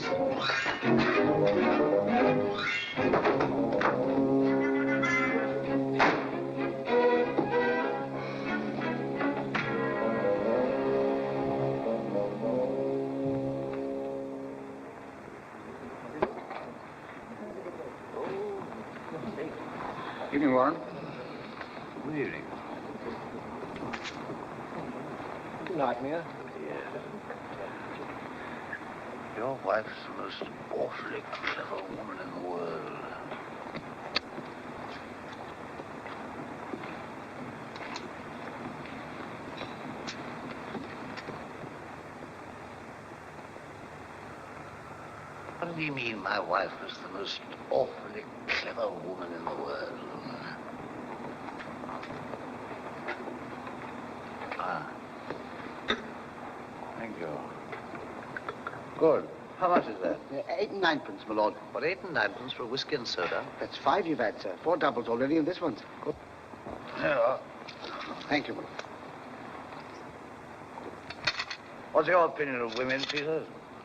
Evening, Warren. Good evening. Good night, Mia. Your wife's the most awfully clever woman in the world. What do you mean my wife was the most awfully clever woman in the world? Ah. Thank you. Good. How much is that? 8 and 9pence, my lord. What, 8 and 9pence for a whiskey and soda? That's 5 you've had, sir. 4 doubles already, and this one's good. There you are. Thank you, my lord. What's your opinion of women, Peter?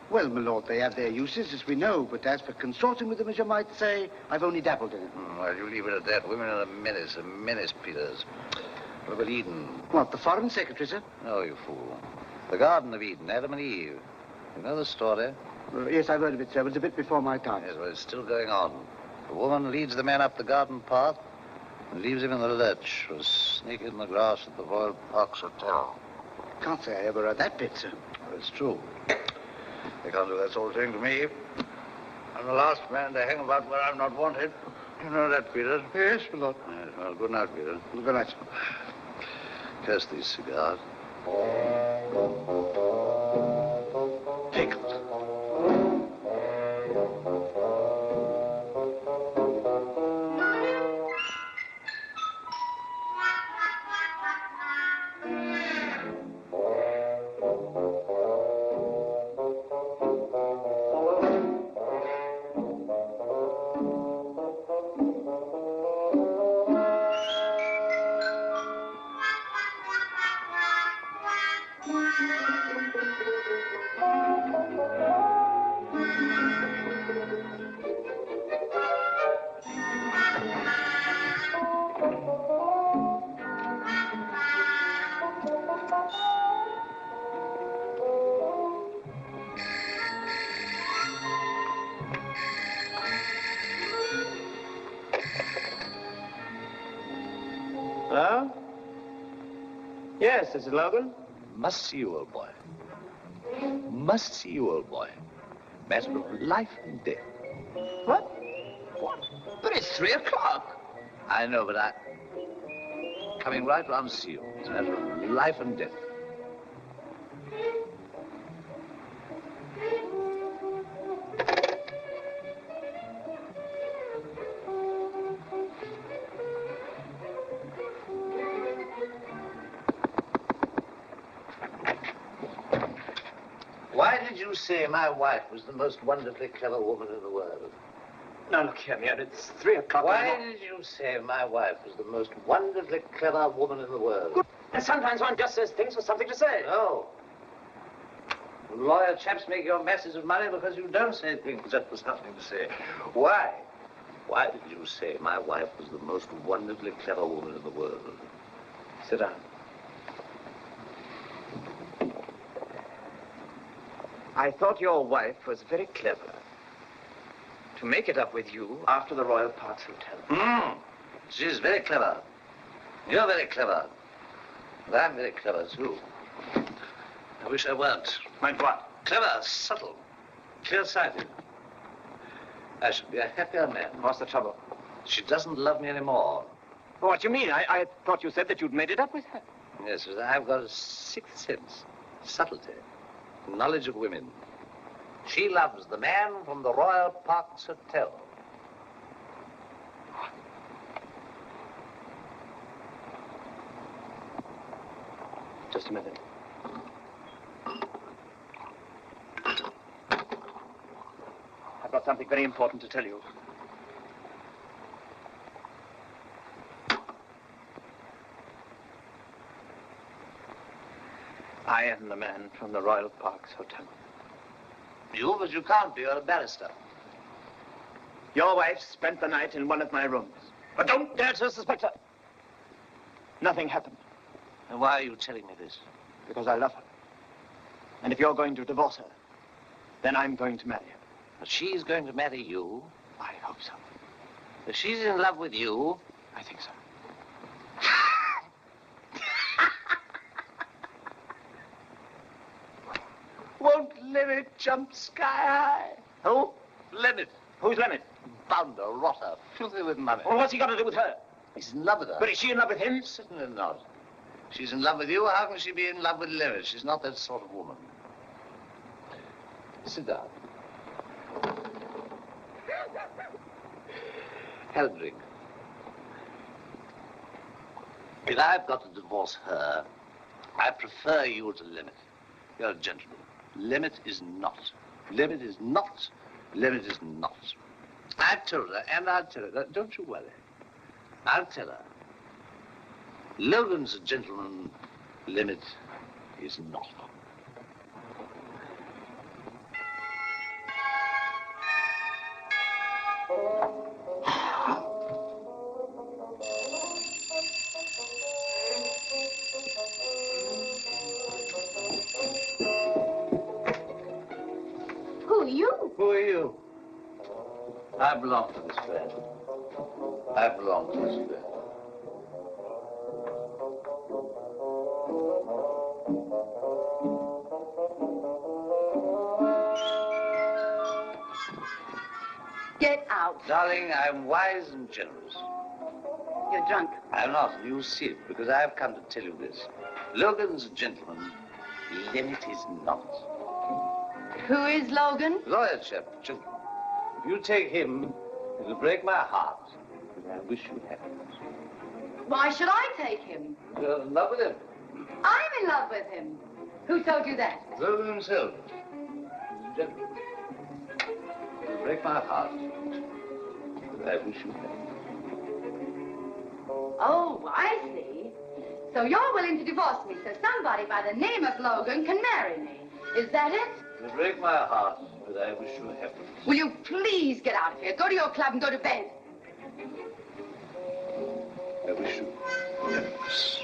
Well, my lord, they have their uses, as we know, but as for consorting with them, as you might say, I've only dabbled in it. Well, you leave it at that. Women are a menace, Peters. What about Eden? What, the foreign secretary, sir? No, you fool. The Garden of Eden, Adam and Eve. You know the story? Yes, I've heard of it, sir. It was a bit before my time. Yes, well, it's still going on. The woman leads the man up the garden path and leaves him in the lurch, or sneak in the grass at the Royal Parks Hotel. Can't say I ever heard that bit, sir. Well, it's true. They can't do that sort of thing to me. I'm the last man to hang about where I'm not wanted. You know that, Peter? Yes, my lord. Yes, well, good night, Peter. Good night, sir. Curse these cigars. Pickles. Yes, this is Logan. Must see you, old boy. Must see you, old boy. Matter of life and death. What? What? But it's 3 o'clock. I know, but I... Coming right round to see you. It's a matter of life and death. Why did you say my wife was the most wonderfully clever woman in the world? Now, look here, Merle, it's 3 o'clock. Why did you say my wife was the most wonderfully clever woman in the world? Good. And sometimes one just says things for something to say. No. Lawyer chaps make your masses of money because you don't say things just for something to say. Why? Why did you say my wife was the most wonderfully clever woman in the world? Sit down. I thought your wife was very clever to make it up with you after the Royal Parks Hotel. She's very clever. You're very clever. And I'm very clever, too. I wish I weren't. Like what? Clever, subtle, clear-sighted. I should be a happier man. What's the trouble? She doesn't love me anymore. What do you mean? I thought you said that you'd made it up with her. Yes, I've got a sixth sense, subtlety, knowledge of women. She loves the man from the Royal Parks Hotel. Just a minute. I've got something very important to tell you. I am the man from the Royal Parks Hotel. You? But you can't be. You're a barrister. Your wife spent the night in one of my rooms. But don't dare to suspect her. Nothing happened. And why are you telling me this? Because I love her. And if you're going to divorce her, then I'm going to marry her. But she's going to marry you? I hope so. If she's in love with you? I think so. Won't Lemmet jump sky high? Who? Lemmet. Who's Lemmet? Bounder, rotter, filthy with money. Well, what's he got to do with her? He's in love with her. But is she in love with him? Certainly not. She's in love with you. How can she be in love with Lemmet? She's not that sort of woman. Sit down. Have a drink. If I've got to divorce her, I prefer you to Lemmet. You're a gentleman. Lemmet is not. Lemmet is not. Lemmet is not. I've told her, and I'll tell her. Don't you worry. I'll tell her. Logan's a gentleman. Lemmet is not. Who are you? Who are you? I belong to this friend. I belong to this friend. Get out. Darling, I'm wise and generous. You're drunk. I'm not, and you'll see it, because I've come to tell you this. Logan's a gentleman. Lemmet is not. Who is Logan? Lawyer chap, gentleman. If you take him, it'll break my heart. But I wish you happiness. Why should I take him? You're in love with him. I'm in love with him. Who told you that? Logan himself. He's a gentleman. It'll break my heart. But I wish you happiness. Oh, I see. So you're willing to divorce me so somebody by the name of Logan can marry me. Is that it? It'll break my heart, but I wish you happiness. Will you please get out of here? Go to your club and go to bed. I wish you happiness.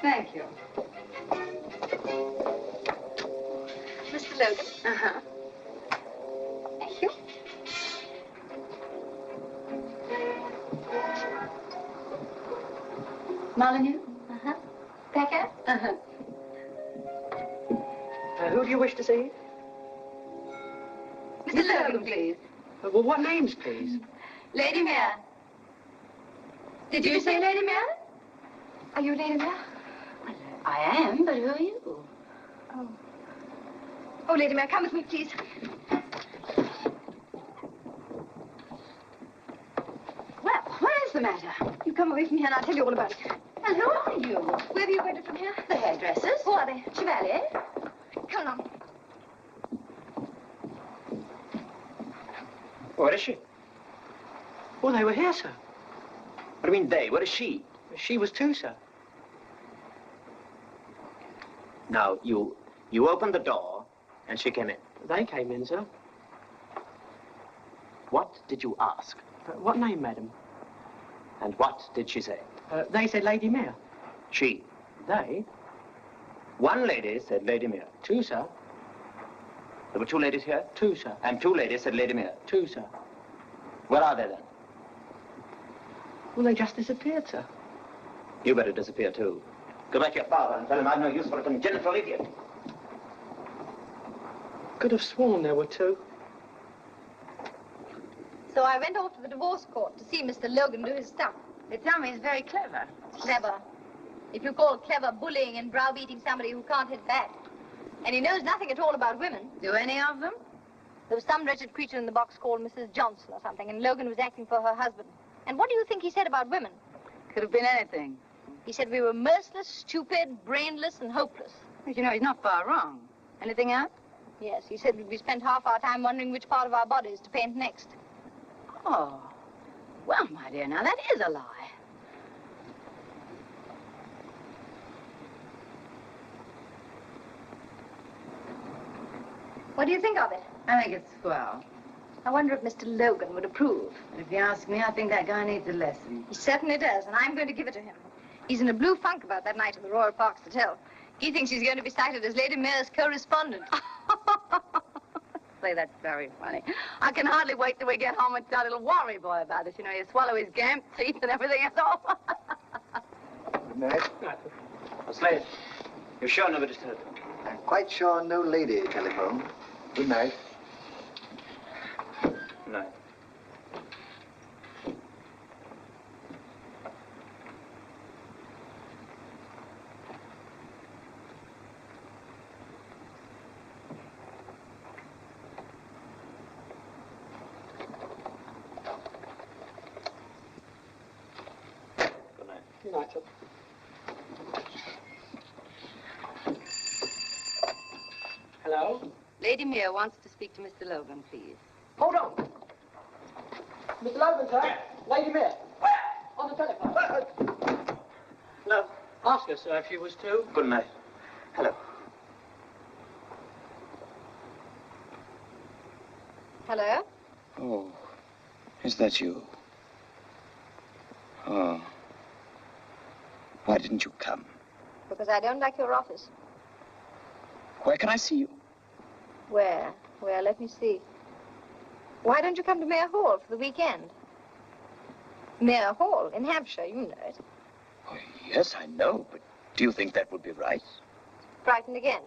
Thank you. Logan. Uh-huh. Thank you. Molyneux? Uh-huh. Becker? Uh-huh. Who do you wish to see? Mr. Logan, please. Well, what names, please? Lady Merle. Did you say Lady Merle? Are you Lady Merle? I am, but who are you? Oh. Oh, Lady Merle, come with me, please. Well, what is the matter? You come away from here and I'll tell you all about it. And who are you? Where are you going from here? The hairdressers. Who are they? Chevalier. Come along. Where is she? Oh, they were here, sir. What do you mean they? Where is she? She was too, sir. Now, you opened the door, and she came in. They came in, sir. What did you ask? What name, madam? And what did she say? They said Lady Merle. She. They? One lady said Lady Merle. Two, sir. There were two ladies here? Two, sir. And two ladies said Lady Merle. Two, sir. Where are they then? Well, they just disappeared, sir. You better disappear too. Go back to your father and tell him I've no use for a congenital idiot. Could have sworn there were two. So I went off to the divorce court to see Mr. Logan do his stuff. They tell me he's very clever. Clever. If you call clever bullying and browbeating somebody who can't hit back. And he knows nothing at all about women. Do any of them? There was some wretched creature in the box called Mrs. Johnson or something, and Logan was acting for her husband. And what do you think he said about women? Could have been anything. He said we were merciless, stupid, brainless, and hopeless. But you know, he's not far wrong. Anything else? Yes, he said we spent half our time wondering which part of our bodies to paint next. Oh. Well, my dear, now that is a lie. What do you think of it? I think it's swell. I wonder if Mr. Logan would approve. If you ask me, I think that guy needs a lesson. He certainly does, and I'm going to give it to him. He's in a blue funk about that night at the Royal Parks Hotel. He thinks he's going to be cited as Lady Merle's correspondent. Say, that's very funny. I can hardly wait till we get home and tell little Worry Boy about this. You know, you swallow his gam teeth and everything and all. Good night. Slade, you're sure nobody disturbed? I'm quite sure no lady telephoned. Good night. Good night. Good night, sir. Hello? Lady Mere wants to speak to Mr. Logan, please. Hold on. Mr. Logan, sir. Lady Mere. On the telephone. No. Ask her, sir, if she was too. Good night. Hello. Hello? Oh, is that you? Oh. Why didn't you come? Because I don't like your office. Where can I see you? Where? Where? Let me see. Why don't you come to Mayor Hall for the weekend? Mayor Hall in Hampshire, you know it. Oh, yes, I know, but do you think that would be right? Frightened again.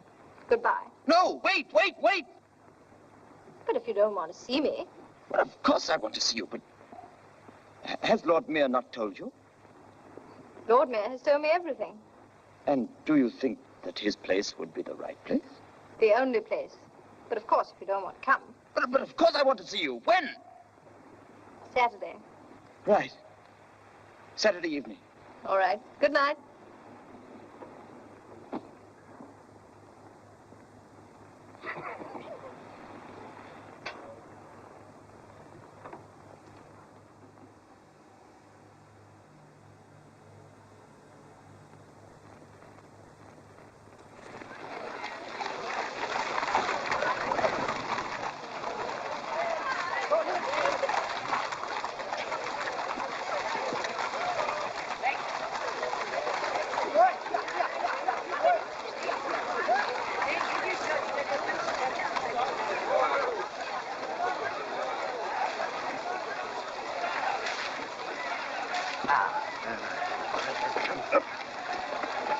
Goodbye. No, wait! But if you don't want to see me... Well, of course I want to see you, but has Lord Mayor not told you? Lord Mayor has told me everything. And do you think that his place would be the right place? The only place. But of course, if you don't want to come... But of course I want to see you. When? Saturday. Right. Saturday evening. All right. Good night.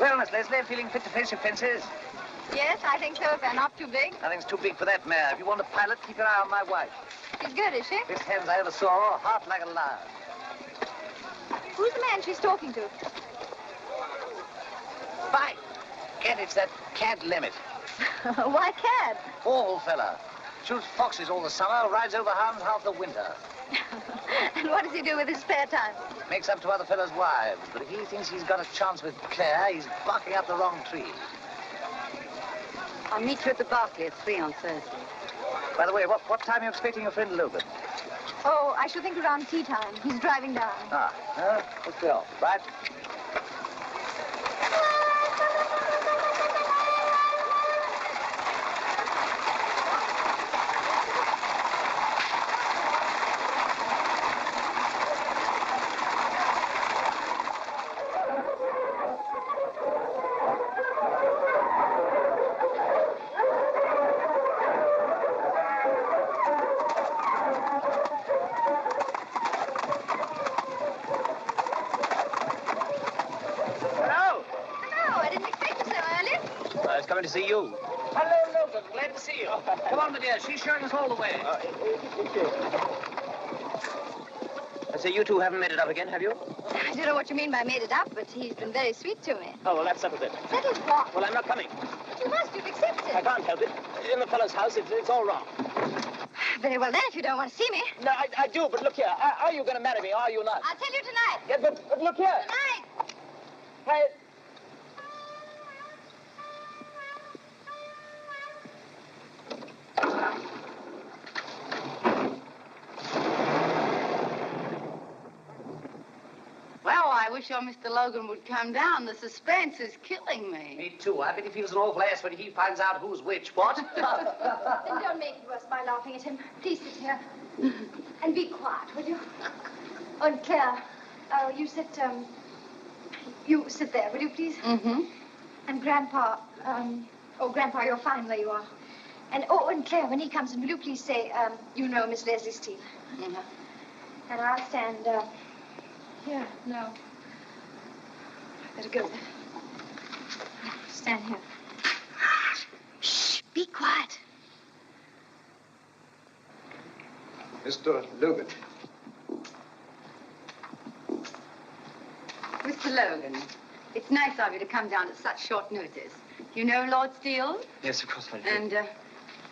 Well, Miss Leslie, feeling fit to face your fences? Yes, I think so, if they're not too big. Nothing's too big for that mare. If you want a pilot, keep your eye on my wife. She's good, is she? Best hands I ever saw, heart like a lion. Who's the man she's talking to? By Gad, it's that Cad Limit. Why Cad? Awful fella. Shoots foxes all the summer, rides over hounds half the winter. And what does he do with his spare time? Makes up to other fellas' wives. But if he thinks he's got a chance with Claire, he's barking up the wrong tree. I'll meet you at the Barclay at 3 on Thursday. By the way, what time are you expecting your friend Logan? Oh, I should think around tea time. He's driving down. Let's go. Right? Coming to see you. Hello, Logan. Glad to see you. Come on, my dear. She's showing us all the way. I say, you two haven't made it up again, have you? I don't know what you mean by made it up, but he's been very sweet to me. Oh, well, that's settled it. Settled what? Well, I'm not coming. But you must. You've accepted. I can't help it. In the fellow's house, it's all wrong. Very well, then, if you don't want to see me. No, I do, but look here. Are you going to marry me, or are you not? I'll tell you tonight. Yeah, but look here. Tonight. Hey. Well, I wish your Mr. Logan would come down. The suspense is killing me. Me too. I bet he feels an awful ass when he finds out who's which. What? Then don't make it worse by laughing at him. Please sit here. And be quiet, will you? Oh, and Claire, you sit there, will you, please? Mm-hmm. And Grandpa, Grandpa, you're fine where you are. And, and Claire, when he comes in, will you please say, you know Miss Leslie Steele? Mm-hmm. And I'll stand, here. No. Better go there. Stand here. Shh, be quiet. Mr. Logan. Mr. Logan, it's nice of you to come down at such short notice. You know Lord Steele? Yes, of course I do. And, of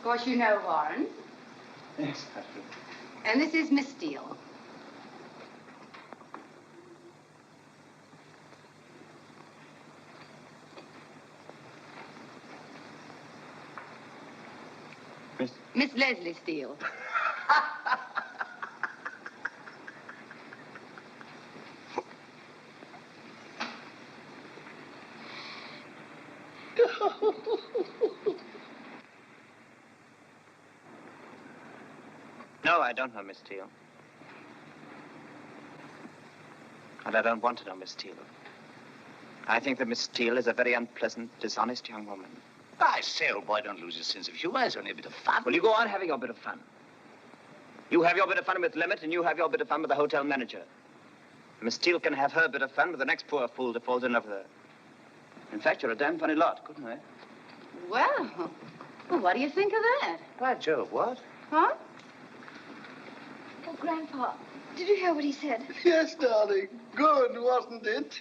course, you know Warren. Yes, I do. And this is Miss Steele. Miss Leslie Steele. No, I don't know Miss Steele. And I don't want to know Miss Steele. I think that Miss Steele is a very unpleasant, dishonest young woman. I say, old boy, don't lose your sense of humor. It's only a bit of fun. Well, you go on having your bit of fun. You have your bit of fun with Limit, and you have your bit of fun with the hotel manager. Miss Steele can have her bit of fun with the next poor fool that falls in love with her. In fact, you're a damn funny lot, couldn't I? Well, what do you think of that? By Jove, what? Huh? Oh, Grandpa, did you hear what he said? Yes, darling. Good, wasn't it?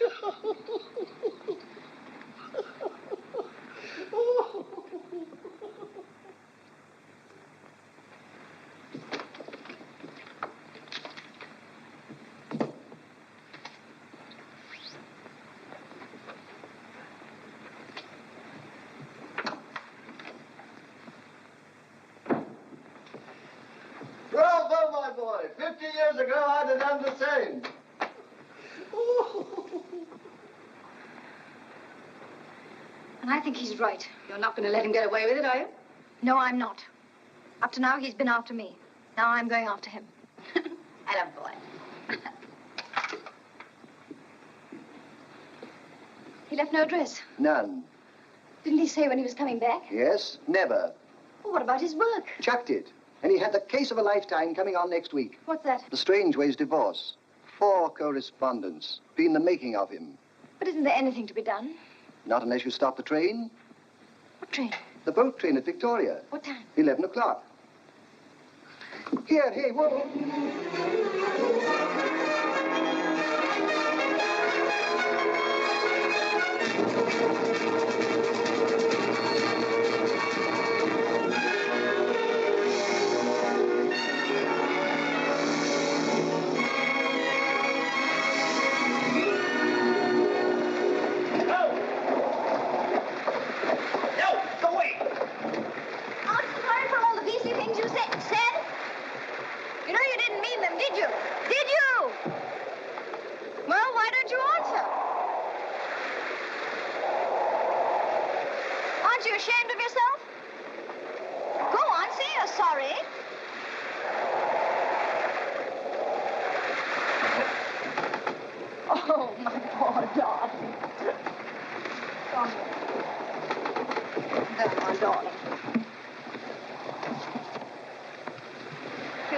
Bravo, my boy. 50 years ago, I'd have done the same. And I think he's right. You're not going to let him get away with it, are you? No, I'm not. Up to now, he's been after me. Now I'm going after him. Attaboy. He left no address. None. Didn't he say when he was coming back? Yes, never. Well, what about his work? Chucked it. And he had the case of a lifetime coming on next week. What's that? The Strangeways divorce. 4 correspondents. Been the making of him. But isn't there anything to be done? Not unless you stop the train. What train? The boat train at Victoria. What time? 11 o'clock. Here, hey, whoa.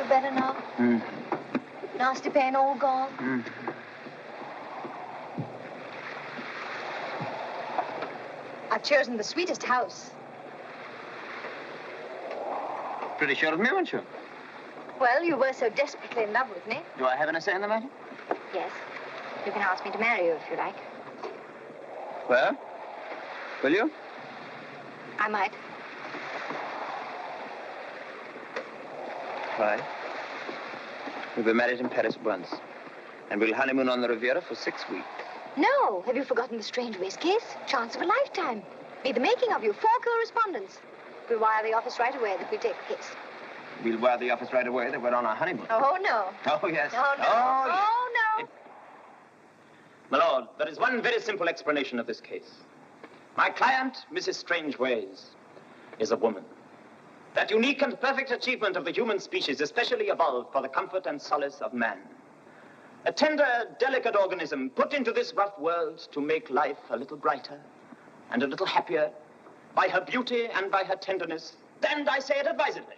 Better now? Nasty pain all gone? I've chosen the sweetest house. Pretty sure of me, weren't you? Well, you were so desperately in love with me. Do I have any say in the matter? Yes. You can ask me to marry you if you like. Well, will you? I might. Why? We'll be married in Paris at once. And we'll honeymoon on the Riviera for 6 weeks. No. Have you forgotten the Strangeways case? Chance of a lifetime. Be the making of you. 4 correspondents. We'll wire the office right away that we take the case. We'll wire the office right away that we're on our honeymoon. Oh, no. Oh, yes. Oh, no. Oh, yes. Oh, no. My lord, there is one very simple explanation of this case. My client, Mrs. Strangeways, is a woman. That unique and perfect achievement of the human species, especially evolved for the comfort and solace of man. A tender, delicate organism put into this rough world to make life a little brighter and a little happier by her beauty and by her tenderness, and I say it advisedly,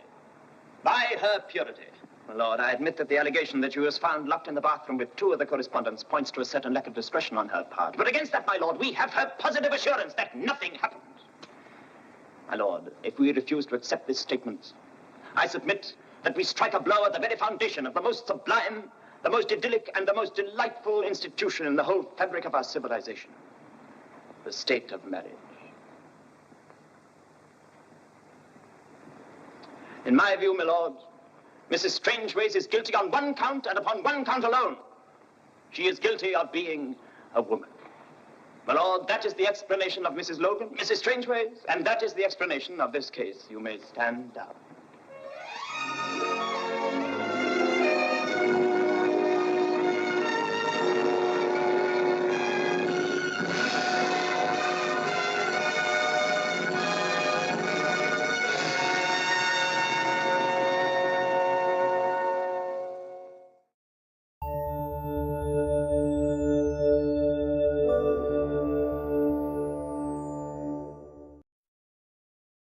by her purity. My lord, I admit that the allegation that she was found locked in the bathroom with 2 of the correspondents points to a certain lack of discretion on her part. But against that, my lord, we have her positive assurance that nothing happened. My lord, if we refuse to accept this statement, I submit that we strike a blow at the very foundation of the most sublime, the most idyllic, and the most delightful institution in the whole fabric of our civilization, the state of marriage. In my view, my lord, Mrs. Strangeways is guilty on 1 count and upon 1 count alone. She is guilty of being a woman. My lord, that is the explanation of Mrs. Logan, Mrs. Strangeways, and that is the explanation of this case. You may stand down.